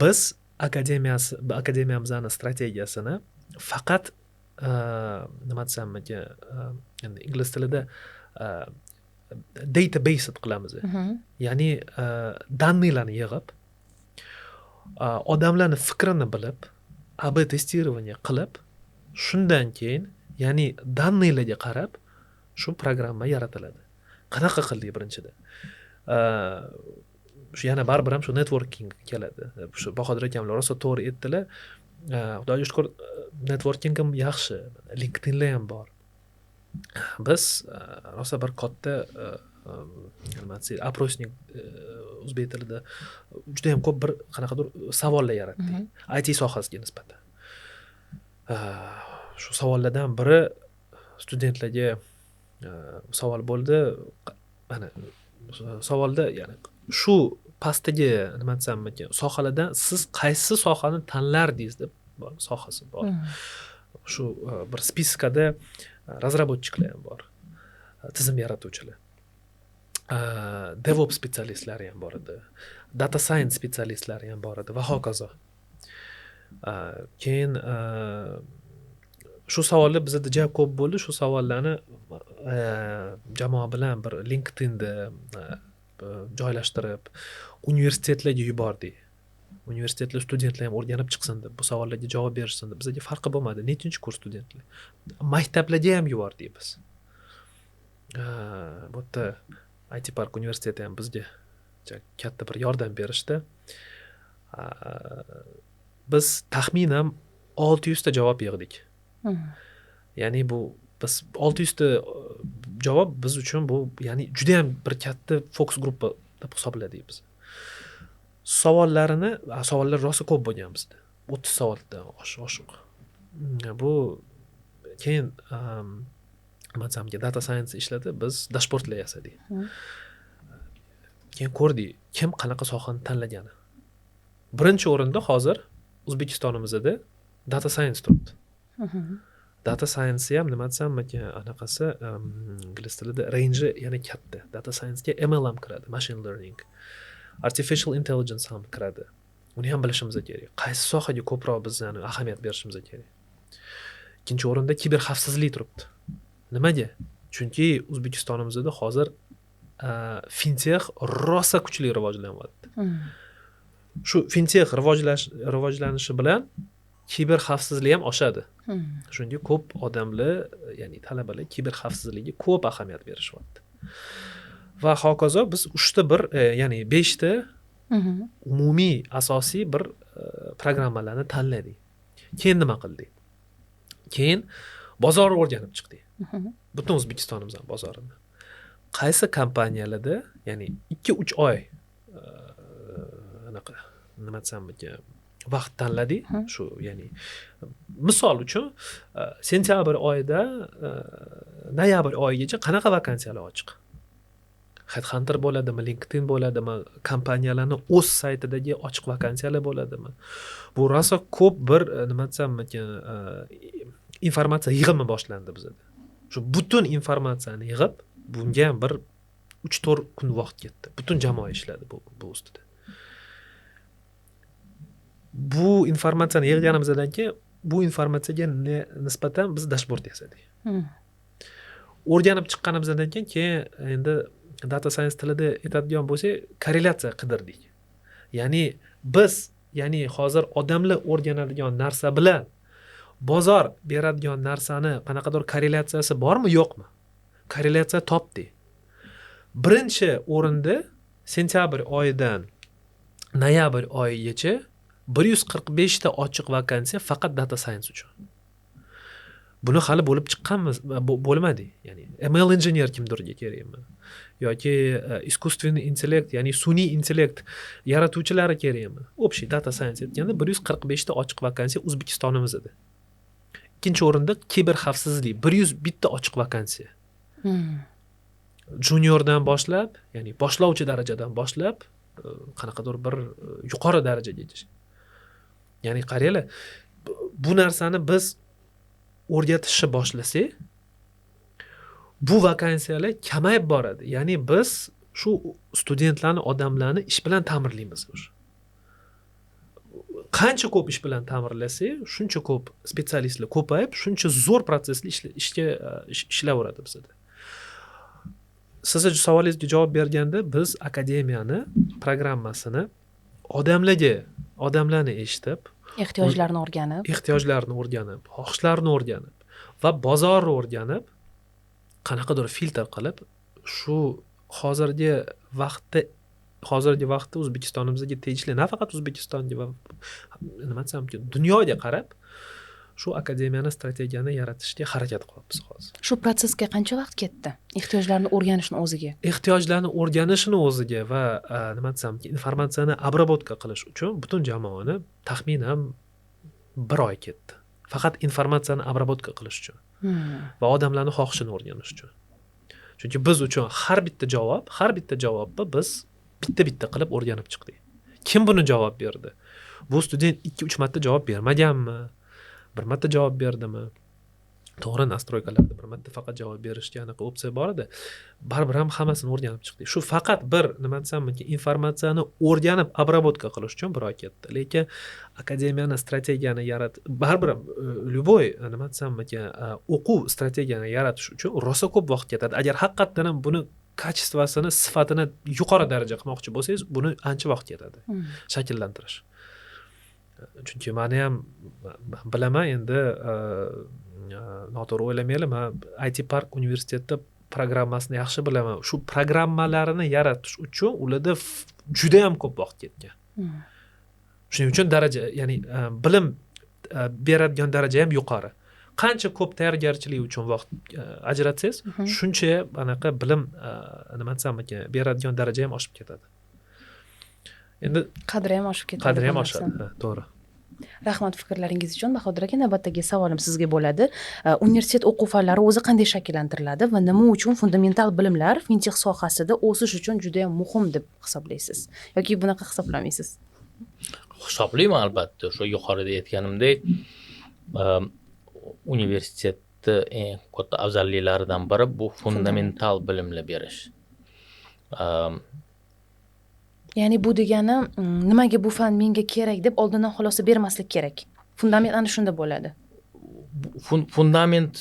Biz akademiyamizning strategiyasini faqat nima desam ekan, endi ingliz tilida database qilamiz. Ya'ni данныйlarni yig'ib, odamlarning fikrini bilib, AB testirование qilib, shundan keyin, ya'ni данныйlarga qarab shu programma yaratiladi. Qanaqa qildik birinchida? Shu yana baribir ham shu networking keladi. Shu Bahodir akamlar rosa to'g'ri aytdilar. Xudoga shukr, networkingim yaxshi. LinkedInlar ham bor. Biz rosa bir katta nima desam, опросник o'zbek tilida juda ham ko'p bir qanaqadir savollar yaratdik. IT sohasiga nisbatan. Shu savollardan biri studentlarga savol bo'ldi. Mana savolda, ya'ni shu pastdagi nima desam ekan, sohalardan siz qaysi sohani tanlardingiz deb sohasi bor. Shu bir spiskada razработчиклар ham bor. Tizim yaratuvchilar. DevOps spetsialistlari ham bor edi. Data science spetsialistlari ham bor edi va hokazo. Keyin shu savollar bizda juda ko'p bo'ldi. Shu savollarni jamoa bilan bir LinkedInda joylashtirib, universitetlarga yubordik. Universitetlar studentlar ham o'rganib chiqsin deb, bu savollarga javob berishsin deb. Bizga farqi bo'lmadi. Nechinchi kurs studentlar. Maktablarga ham yubordik biz. Bu yerda IT Park universiteti ham bizga katta bir yordam berishdi. Biz taxminan 600 ta javob yig'dik. Ya'ni bu biz 600 ta javob biz uchun bu, ya'ni juda ham bir katta fokus gruppa deb hisobladik biz. Savollar rosa ko'p bo'lgan bizda. 30 savoldan oshiq. Bu keyin nima desam, data science ishlatib biz dashbordlar yasadik. Keyin ko'rdik kim qanaqa sohani tanlagani. Birinchi o'rinda hozir O'zbekistonimizda data science turibdi. Data science ham nima desam ekan, anaqasi ingliz tilida range yana katta. Data science ga ML ham kiradi, machine learning, artificial intelligence ham kiradi. Uni ham bilishimiz kerak. Qaysi sohaga ko'proq biz ahamiyat berishimiz kerak. Ikkinchi o'rinda kiber xavfsizlik turibdi. Nimaga? Chunki O'zbekistonimizda hozir fintech rosa kuchli rivojlanyapti. Shu fintech rivojlanishi bilan kiber xavfsizlik ham oshadi. Shunga ko'p odamlar, ya'ni talabalar kiber xavfsizligiga ko'p ahamiyat berishyapti. Va hokazo biz 3 ta bir, ya'ni 5 ta umumiy asosiy bir programmalarni tanladik. Keyin nima qildik? Keyin bozorni o'rganib chiqdik. Butun O'zbekistonimizning bozorini. Qaysi kompaniyalarda, ya'ni 2-3 oy anaqa nima desam ekan, vaqt tanladik. Shu, ya'ni misol uchun sentyabr oyida noyabr oyigacha qanaqa vakansiyalar ochiq? Headhunter bo'ladimi, LinkedIn bo'ladimi, kompaniyalarning o'z saytidagi ochiq vakansiyalar bo'ladimi? Bu rosa ko'p bir nima desam ekan, informatsiya yig'imi boshlandi bizda. Shu butun informatsiyani yig'ib, bunga ham bir 3-4 kun vaqt ketdi. Butun jamoa ishladi bu ustida. Bu informatsiyani yig'ganimizdan keyin bu informatsiyaga nisbatan biz dashbord yasadik. O'rganib chiqqanimizdan keyin endi data science tilida aytadigan bo'lsak, korrelyatsiya qidirdik. Ya'ni biz, ya'ni hozir odamlar o'rganadigan narsa bilan bozor beradigan narsani qanaqadir korrelyatsiyasi bormi, yo'qmi? Korrelyatsiya topdik. Birinchi o'rinda sentyabr oyidan noyabr oyigacha 145 ta ochiq vakansiya faqat data science uchun. Buni hali bo'lib chiqqanmiz, bo'lmadi. Ya'ni ML engineer kimdirga kerakmi? Yoki искусственный intellekt, ya'ni sun'iy intellekt yaratuvchilari kerakmi? Общий data science aytganda 145 ta ochiq vakansiya O'zbekistonimizda. Ikkinchi o'rinda kiber xavfsizlik 101 ta ochiq vakansiya. Juniordan boshlab, ya'ni boshlovchi darajadan boshlab qanaqadir bir yuqori darajaga yetish. Ya'ni qaranglar, bu narsani biz o'rgatishni boshlasak, bu vakansiyalar kamayib boradi. Ya'ni biz shu studentlarni, odamlarni ish bilan ta'minlaymiz. Qancha ko'p ish bilan ta'minlasak, shuncha ko'p spetsialistlar ko'payib, shuncha zo'r prosesli ishlayveradi bizda. Sizning savolingizga javob berganda, biz akademiyani programmasini odamlarni eshitib, ehtiyojlarini o'rganib, xohishlarini o'rganib va bozorni o'rganib, qanaqadir filtr qilib, shu hozirgi vaqtda O'zbekistonimizga tegishli, nafaqat O'zbekistonga va nima desam mumkin, dunyoga qarab shu akademiyani, strategiyani yaratishga harakat qilyapmiz hozir. Shu protsesga qancha vaqt ketdi? Ehtiyojlarni o'rganishni o'ziga va nima desam mumkin, informatsiyani обработка qilish uchun butun jamoani taxminan 1 oy ketdi. Faqat informatsiyani обработка qilish uchun va odamlarning xohishini o'rganish uchun. Chunki biz uchun har bitta javobni biz bitta qilib o'rganib chiqdik. Kim buni javob berdi? Bu student 2-3 marta javob bermaganmi? 1 marta javob berdimi? To'g'ri, nastroykalarda 1 marta faqat javob berishga aniq opsiya bor edi. Baribir ham hammasini o'rganib chiqdik. Shu faqat bir nima desam mumkin, informatsiyani o'rganib обработка qilish uchun 1 oy ketdi. Lekin akademiyani, strategiyani baribir любой nima desam mumkin, o'quv strategiyani yaratish uchun rosa ko'p vaqt ketadi. Agar haqiqatan ham buni kачествосini, sifatini yuqori daraja qilmoqchi bo'lsangiz, buni ancha vaqt ketadi shakllantirish. Chunki meni ham bilaman, endi noto'g'ri o'ylamaylik, men IT Park universitetida programmasini yaxshi bilaman. Shu programmalarini yaratish uchun ularda juda ham ko'p vaqt ketgan. Shuning uchun daraja, ya'ni bilim beradigan daraja ham yuqori. Qancha ko'p tayyorgarchilik uchun vaqt ajratsangiz, shuncha anaqa bilim nima desam ekan, beradigan daraja ham oshib ketadi. Endi qadri ham oshib ketadi. Qadri ham oshadi, to'g'ri. Rahmat fikrlaringiz uchun. Bahodir aka, navbatdagi savolim sizga bo'ladi. Universitet o'quv fanlari o'zi qanday shakllantiriladi va nima uchun fundamental bilimlar fintech sohasida o'sish uchun juda ham muhim deb hisoblaysiz yoki bunaqa hisoblamaysiz? Hisoblayman albatta. O'sha yuqorida aytganimdek, universitetni eng katta afzalliklaridan biri bu fundamental bilimlar berish. Ya'ni bu degani, nimaga bu fan menga kerak deb oldindan xulosa bermaslik kerak. Fundament ana shunda bo'ladi. Fundament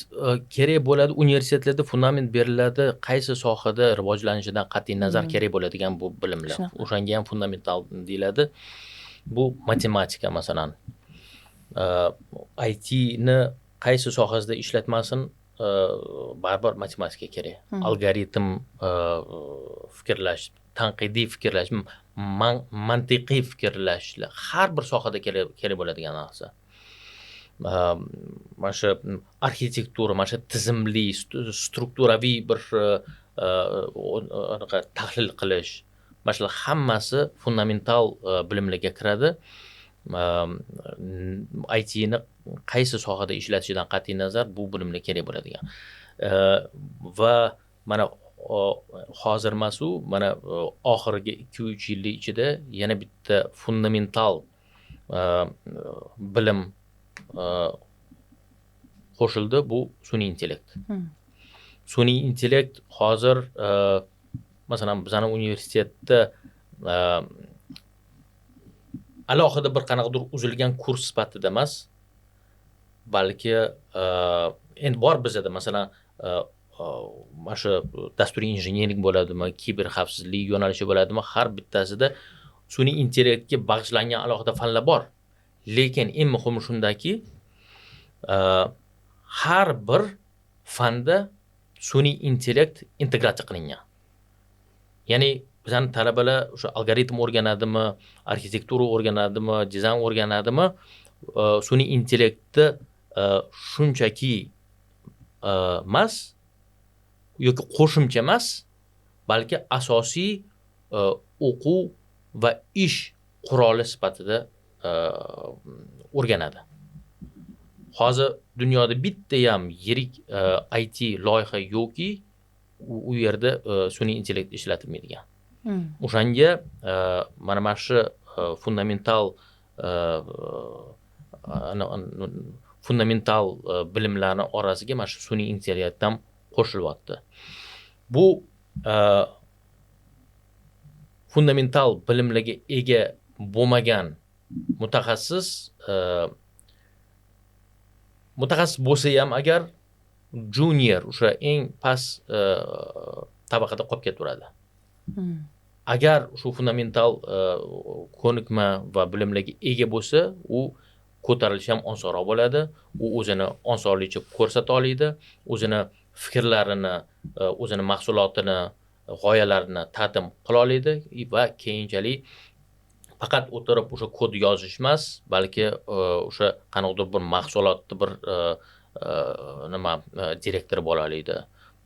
kerak bo'ladi, universitetlarda fundament beriladi, qaysi sohada rivojlanishidan qat'iy nazar kerak bo'ladigan bu bilimlar. O'shanga ham fundamental deyiladi. Bu matematika masalan. IT ni qaysi sohasida ishlatmasin, baribir matematika kerak. Algoritm fikrlash, tanqidiy fikrlash, mantiqiy fikrlash har bir sohada kerak bo'ladigan narsa. Mana shu arxitektura, mana shu tizimli, strukturaviy bir tahlil qilish, mana shular hammasi fundamental bilimlarga kiradi. IT ni qaysi sohada ishlatishidan qat'iy nazar bu bilimlar kerak bo'ladigan. Va mana hozir masu mana oxirgi 2-3 yillik ichida yana bitta fundamental bilim qo'shildi, bu sun'iy intellekt. Sun'iy intellekt hozir masalan bizning universitetda alohida bir qanaqadir uzilgan kurs sifatida emas, balki endi bor bizda masalan mana shu dasturiy injiniring bo'ladimi, kiber xavfsizlik yo'nalishi bo'ladimi, har bittasida sun'iy intellektga bag'ishlangan alohida fanlar bor. Lekin eng muhimi shundaki, har bir fanda sun'iy intellekt integratsiya qilingan. Ya'ni bizning talabalar o'sha algoritm o'rganadimi, arxitektura o'rganadimi, dizayn o'rganadimi, sun'iy intellektni shunchaki emas yoki qo'shimcha emas, balki asosiy o'quv va ish quroli sifatida o'rganadi. Hozir dunyoda bitta ham yirik IT loyiha yo'qki, u yerda sun'iy intellekt ishlatilmaydigan. O'shanga mana shu fundamental bilimlarni orasiga mana shu sun'iy intellekt ham qo'shilyapti. Bu fundamental bilimlarga ega bo'lmagan mutaxassis bo'lsa ham agar junior o'sha eng past tabaqada qolib ketaveradi. Agar shu fundamental ko'nikma va bilimlarga ega bo'lsa, u ko'tarilishi ham osonroq bo'ladi. U o'zini osonlikcha ko'rsata oladi, o'zini fikrlarini, o'zini mahsulotini, g'oyalarini taqdim qila oladi va keyinchalik faqat o'tirib o'sha kod yozish emas, balki o'sha qanaqadir bir mahsulotni bir direktori bo'la oladi.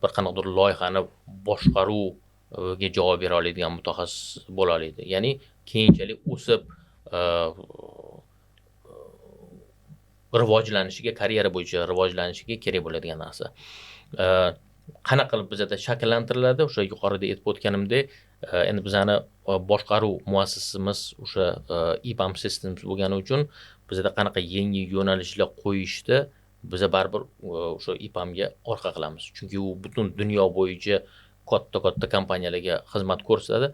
Bir qanaqadir loyihani boshqaruvga javob bera oladigan mutaxassis bo'la oladi. Ya'ni keyinchalik o'sib rivojlanishiga, karyera bo'yicha rivojlanishiga kerak bo'ladigan narsa. Qanaqa qilib bizda shakllantiriladi? O'sha yuqorida aytib o'tganimdek, endi bizani boshqaruv muassasamiz o'sha IPAM Systems bo'lgani uchun bizda qanaqa yangi yo'nalishlar qo'yishda biz baribir o'sha IPAMga orqa qilamiz. Chunki u butun dunyo bo'yicha katta kompaniyalarga xizmat ko'rsatadi.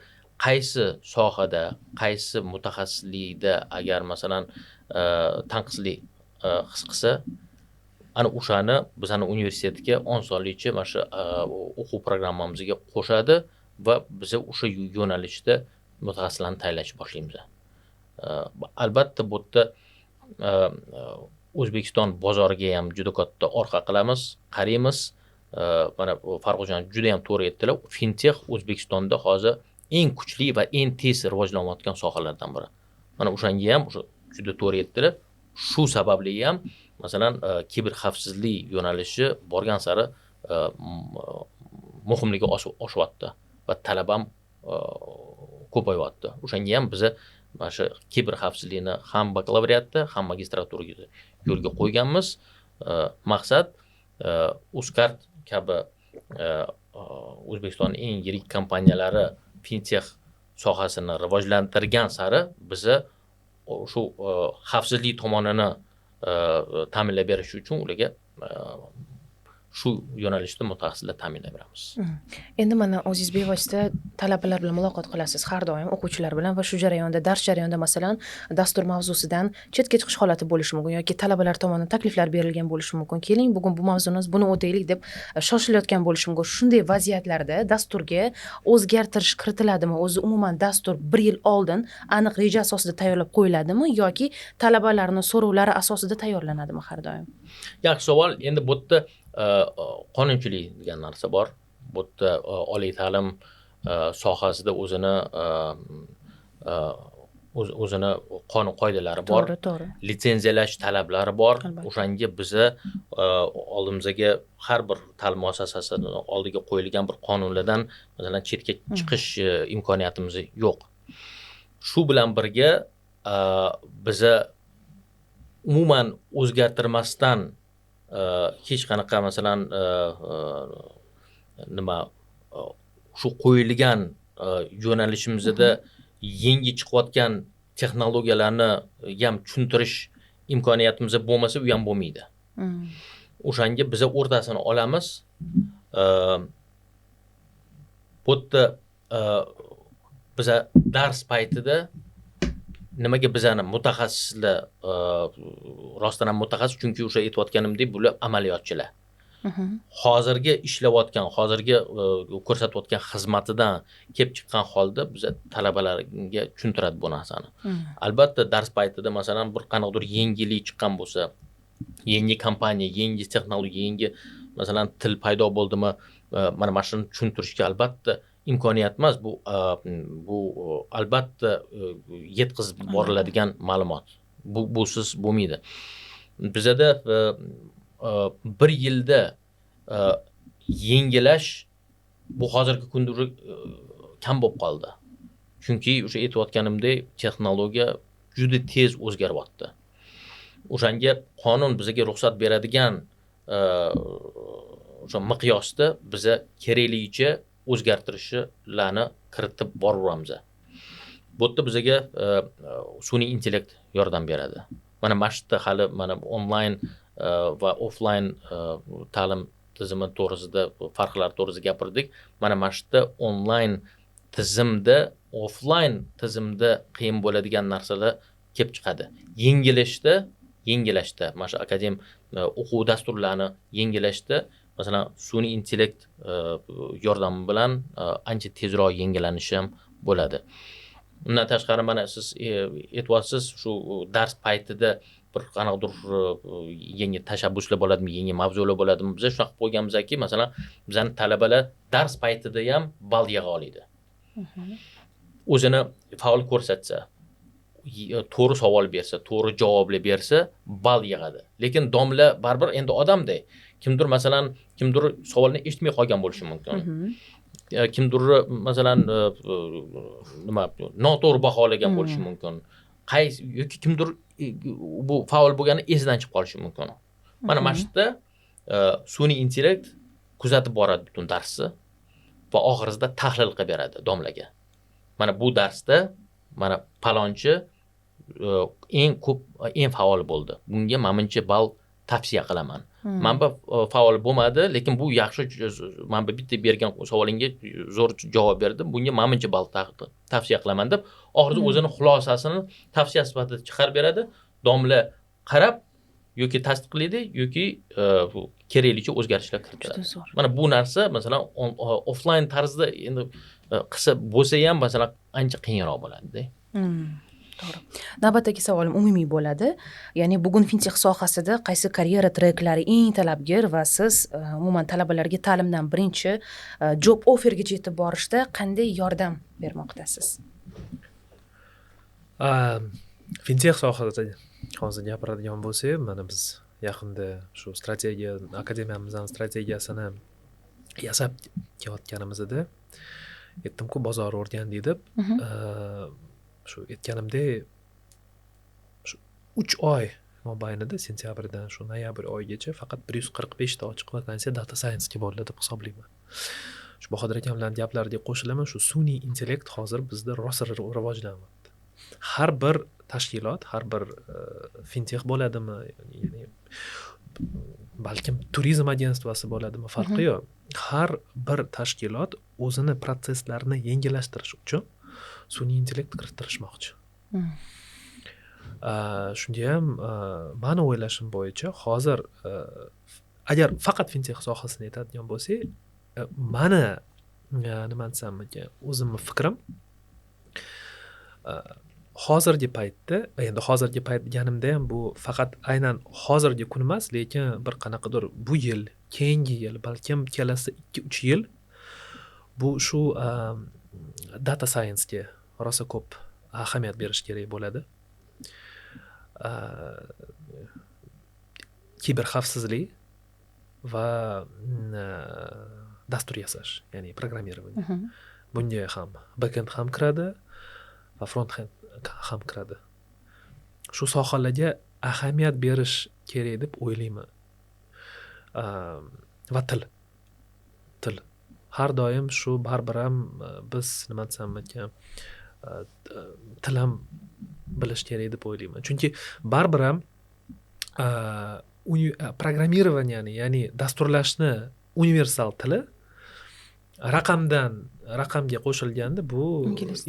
Qaysi sohada, qaysi mutaxassislikda agar masalan tanqislik his qilsa, ana o'shani bizani universitetga osonlikcha mana shu o'quv programmamizga qo'shadi va biz o'sha yo'nalishda mutaxassislarni tayyorlashni boshlaymiz. Albatta bu yerda O'zbekiston bozoriga ham juda katta orqa qilamiz, qaraymiz. Mana Farruxjon juda ham to'g'ri aytdilar. Fintech O'zbekistonda hozir eng kuchli va eng tez rivojlanayotgan sohalardan biri. Mana o'shanga ham juda to'g'ri aytdilar. Shu sababli ham masalan kiber xavfsizlik yo'nalishi borgan sari muhimligi oshyapti va talab ham ko'payyapti. O'shanga ham biz mana shu kiber xavfsizlikni ham bakalavriatda, ham magistraturaga yo'lga qo'yganmiz. Maqsad Uzcard kabi O'zbekistonning eng yirik kompaniyalari fintech sohasini rivojlantirgan sari biz shu xavfsizlik tomonini ta'minlab berish uchun ularga shu yo'nalishda mutaxassislar ta'minlab beramiz. Endi mana o'zingiz bevosita talabalar bilan muloqot qilasiz har doim o'quvchilar bilan va shu jarayonda dars jarayonida masalan dastur mavzusidan chetga chiqish holati bo'lishi mumkin yoki talabalar tomonidan takliflar berilgan bo'lishi mumkin. Keling, bugun bu mavzuni buni o'taylik deb shoshilayotgan bo'lishi mumkin. Shunday vaziyatlarda dasturga o'zgartirish kiritiladimi? O'zi umuman dastur 1 yil oldin aniq reja asosida tayyorlab qo'yiladimi yoki talabalarning so'rovlari asosida tayyorlanadimi har doim? Yaxshi savol. Endi bu yerda qonunchilik degan narsa bor. Bu yerda oliy ta'lim sohasida o'zini qonun qoidalari bor. To'g'ri. Litsenziyalash talablari bor. O'shanga biz oldimizga har bir ta'lim muassasasining oldiga qo'yilgan bir qonunlardan masalan chetga chiqish imkoniyatimiz yo'q. Shu bilan birga biz umuman o'zgartirmasdan hech qanaqa masalan shu qo'yilgan yo'nalishimizda yangi chiqayotgan texnologiyalarni ham tushuntirish imkoniyatimiz bo'lmasa, u ham bo'lmaydi. O'shanga biz o'rtasini olamiz. Bu yerda biz dars paytida nimaga bizani mutaxassislar rostdan ham mutaxassis, chunki o'sha aytayotganimdek bular amaliyotchilar. Hozirgi ishlayotgan, hozirgi ko'rsatayotgan xizmatidan kelib chiqqan holda biz talabalarga tushuntiradi bu narsani. Albatta dars paytida masalan bir qanaqadir yangilik chiqqan bo'lsa, yangi kompaniya, yangi texnologiya, yangi masalan til paydo bo'ldimi, mana shuni tushuntirishga albatta imkoniyat emas, bu albatta yetkazib boriladigan ma'lumot. Busiz bo'lmaydi. Bizda 1 yilda yangilash bu hozirgi kunda kam bo'lib qoldi. Chunki o'sha aytayotganimdek texnologiya juda tez o'zgaryapti. O'shanga qonun bizga ruxsat beradigan o'sha miqyosda biz kerakligicha o'zgartirishlarni kiritib boraveramiz. Bu yerda bizga sun'iy intellekt yordam beradi. Mana yerda hali mana onlayn va offlayn ta'lim tizimi to'g'risida farqlar to'g'risida gapirdik. Mana yerda onlayn tizimda, offlayn tizimda qiyin bo'ladigan narsalar kelib chiqadi. Yengillashda, mana shu akademik o'quv dasturlarini yengillashda, masalan, sun'iy intellekt yordami bilan ancha tezroq yengillanishi ham bo'ladi. Undan tashqari mana siz e'tiborsiz shu dars paytida bir qanaqadir yangi tashabbuslar bo'ladimi, yangi mavzular bo'ladimi? Biz shunaqa qo'yganmizki, masalan, bizning talabalar dars paytida ham ball yig'a oladi. O'zini faol ko'rsatsa, to'g'ri savol bersa, to'g'ri javoblar bersa, ball yig'adi. Lekin domla baribir endi odamday. Kimdir masalan, savolni eshitmay qolgan bo'lishi mumkin. Kimdir masalan noto'g'ri baholagan bo'lishi mumkin. Yoki kimdir bu faol bo'lgani esidan chiqib qolishi mumkin. Mana yerda sun'iy intellekt kuzatib boradi butun darsni va oxirisida tahlil qilib beradi domlaga. Mana bu darsda mana palonchi eng faol bo'ldi. Bunga menimcha ball tavsiya qilaman. Menba faol bo'lmadi, lekin bu yaxshi, menba bitta bergan savolingga zo'r javob berdim. Bunga menimcha ball tavsiya qilaman deb oxirida o'zini xulosasini tavsiya sifatida chiqarib beradi. Domla qarab yoki tasdiqlaydi yoki keraklicha o'zgarishlar kiritadi. Mana bu narsa masalan offlayn tarzda endi qilsa bo'lsa ham masalan ancha qiyinroq bo'ladi-da. To'g'ri. Navbatdagi savolim umumiy bo'ladi. Ya'ni bugun fintech sohasida qaysi karyera treklari eng talabgir va siz umuman talabalarga ta'limdan birinchi job offergacha yetib borishda qanday yordam bermoqdasiz? Fintech sohasida hozir gapiradigan bo'lsak, mana biz yaqinda shu akademiyamizning strategiyasini yasab kelayotganimizda aytdim-ku, bozor o'rgandik deb. Shu aytganimdek, shu 3 oy mobaynida sentyabrdan shu noyabr oyigacha faqat 145 ta ochiq vakansiya data science ga bo'ldi deb hisoblayman. Shu Bahodir aka bilan gaplariga qo'shilaman, shu sun'iy intellekt hozir bizda rosa rivojlanyapti. Har bir tashkilot, har bir fintech bo'ladimi, ya'ni balkim turizm agentsiyasi bo'ladimi, farqi yo'q. Har bir tashkilot o'zini prosesslarini yengillashtirish uchun sun'iy intellekt kirittirishmoqchi. Shunga ham meni o'ylashim bo'yicha hozir agar faqat fintech sohasini aytadigan bo'lsak, mani nima desam ekan, o'zimning fikrim hozirgi paytda, endi hozirgi payt deganimda ham bu faqat aynan hozirgi kun emas, lekin bir qanaqadir bu yil, keyingi yil, balkim kelasi 2-3 yil bu shu data science ga rosa ko'p ahamiyat berish kerak bo'ladi. Kiber xavfsizlik va dastur yasash, ya'ni programmirovание. Bunga ham backend ham kiradi va frontend ham kiradi. Shu sohalarga ahamiyat berish kerak deb o'ylayman. Va til. Har doim shu baribir ham biz nima desam ekan, til ham bilish kerak deb o'ylayman. Chunki baribir ham programmirovaniyani, ya'ni dasturlashni universal tili raqamga qo'shilganda bu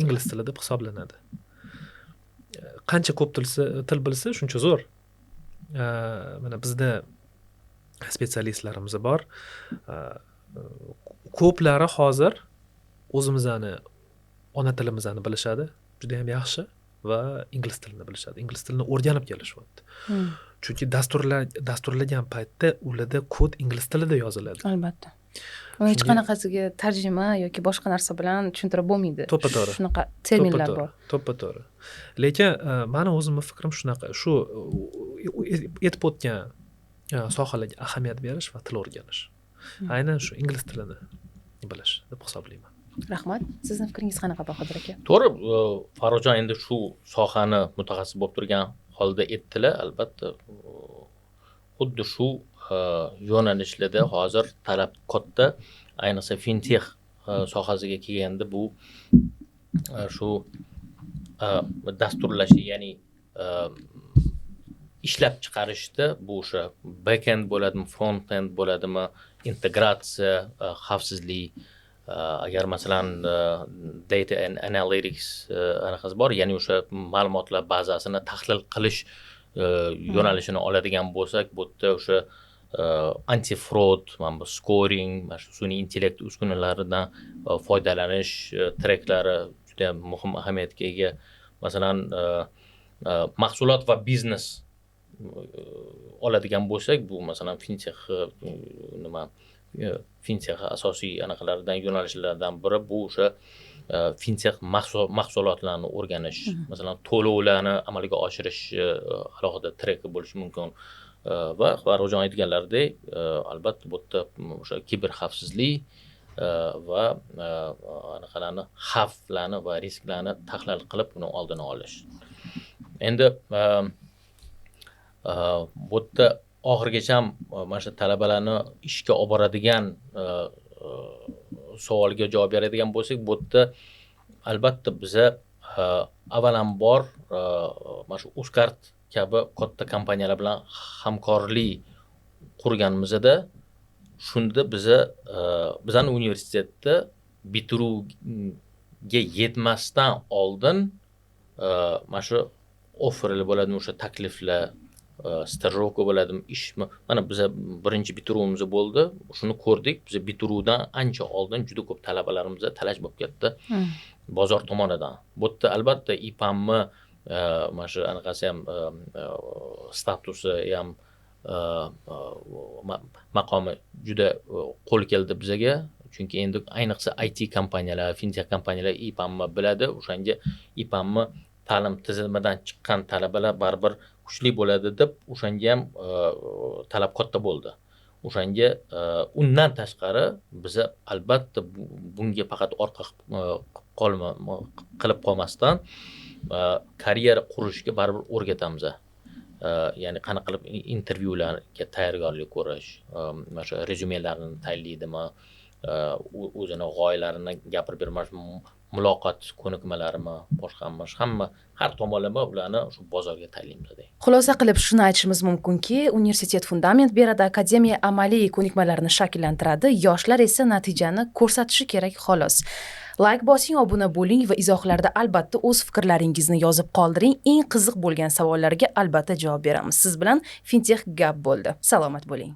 ingliz tili deb hisoblanadi. Qancha ko'p til bilsa shuncha zo'r. Mana bizda spetsialistlarimiz bor. Ko'plari hozir o'zimizni ona tilimizni bilishadi, juda ham yaxshi, va ingliz tilini bilishadi. Ingliz tilini o'rganib kelishyapti. Chunki dasturlagan paytda ularda kod ingliz tilida yoziladi. Albatta. Hech qanaqasiga tarjima yoki boshqa narsa bilan tushuntirib bo'lmaydi. To'ppa-to'g'ri. Shunaqa terminlar bor. To'ppa-to'g'ri. Lekin meni o'zimning fikrim shunaqa, shu aytib o'tgan sohalarga ahamiyat berish va til o'rganish. Aynan shu ingliz tilini bilish deb hisoblayman. Rahmat. Sizning fikringiz qanaqa, Bahodir aka? To'g'ri, Farruxjon endi shu sohani mutaxassis bo'lib turgan holda aytdilar, albatta xuddi shu yo'nalishlarda hozir talab katta, ayniqsa fintech sohasiga kelganda bu shu dasturlashni, ya'ni ishlab chiqarishda bu o'sha backend bo'ladimi, frontend bo'ladimi, integratsiya, xavfsizlik, agar masalan data and analytics anaqasi bor, ya'ni o'sha ma'lumotlar bazasini tahlil qilish yo'nalishini oladigan bo'lsak, bu yerda o'sha anti fraud, mana bu scoring, mana shu sun'iy intellekt uskunalaridan foydalanish treklari juda muhim ahamiyatga ega. Masalan, mahsulot va biznes oladigan bo'lsak, bu masalan fintech fintech asosiy anaqalaridan, yo'nalishlardan biri bu o'sha fintech mahsulotlarni o'rganish, masalan to'lovlarni amalga oshirish alohida treki bo'lishi mumkin. Va Farruxjon aytganlaridek, albatta bu yerda o'sha kiber xavfsizlik va anaqalarni, xavflarni va risklarni tahlil qilib uni oldini olish. Endi bu yerda oxirigacha mana shu talabalarni ishga olib boradigan savolga javob beradigan bo'lsak, bu yerda albatta biza avvalambor mana shu Uzcard kabi katta kompaniyalar bilan hamkorlik qurganimizda, shunda bizani universitetda bitiruvga yetmasdan oldin mana shu offerlar bo'ladimi, o'sha takliflar, stajirovka bo'ladimi, ishmi, mana biza birinchi bitiruvimiz bo'ldi, shuni ko'rdik. Biz bitiruvdan ancha oldin juda ko'p talabalarimiz talash bo'lib ketdi bozor tomonidan. Bu yerda albatta IPAMni mana shu anaqasi ham statusi ham maqomi juda qo'l keldi bizaga, chunki endi ayniqsa IT kompaniyalar, fintech kompaniyalar IPAMni biladi. O'shanga IPAMni ta'lim tizimidan chiqqan talabalar baribir kuchli bo'ladi deb o'shanga ham talab katta bo'ldi. O'shanga undan tashqari biz albatta bunga faqat orqa qilib qolmasdan karyera qurishga baribir o'rgatamiz. Ya'ni qanaqa qilib intervyularga tayyorgarlik ko'rish, mana shu rezyumelarini tayyorlaydimi, o'zini g'oyalarini gapirib bermoq, muloqot ko'nikmalarimi, boshqami, hamma har tomonlama ularni shu bozorga tayyorlaymiz. Xulosa qilib shuni aytishimiz mumkinki, universitet fundament beradi, akademiya amaliy ko'nikmalarni shakllantiradi, yoshlar esa natijani ko'rsatishi kerak xolos. Like bosing, obuna bo'ling va izohlarda albatta o'z fikrlaringizni yozib qoldiring. Eng qiziq bo'lgan savollarga albatta javob beramiz. Siz bilan Fintech Gap bo'ldi. Salomat bo'ling.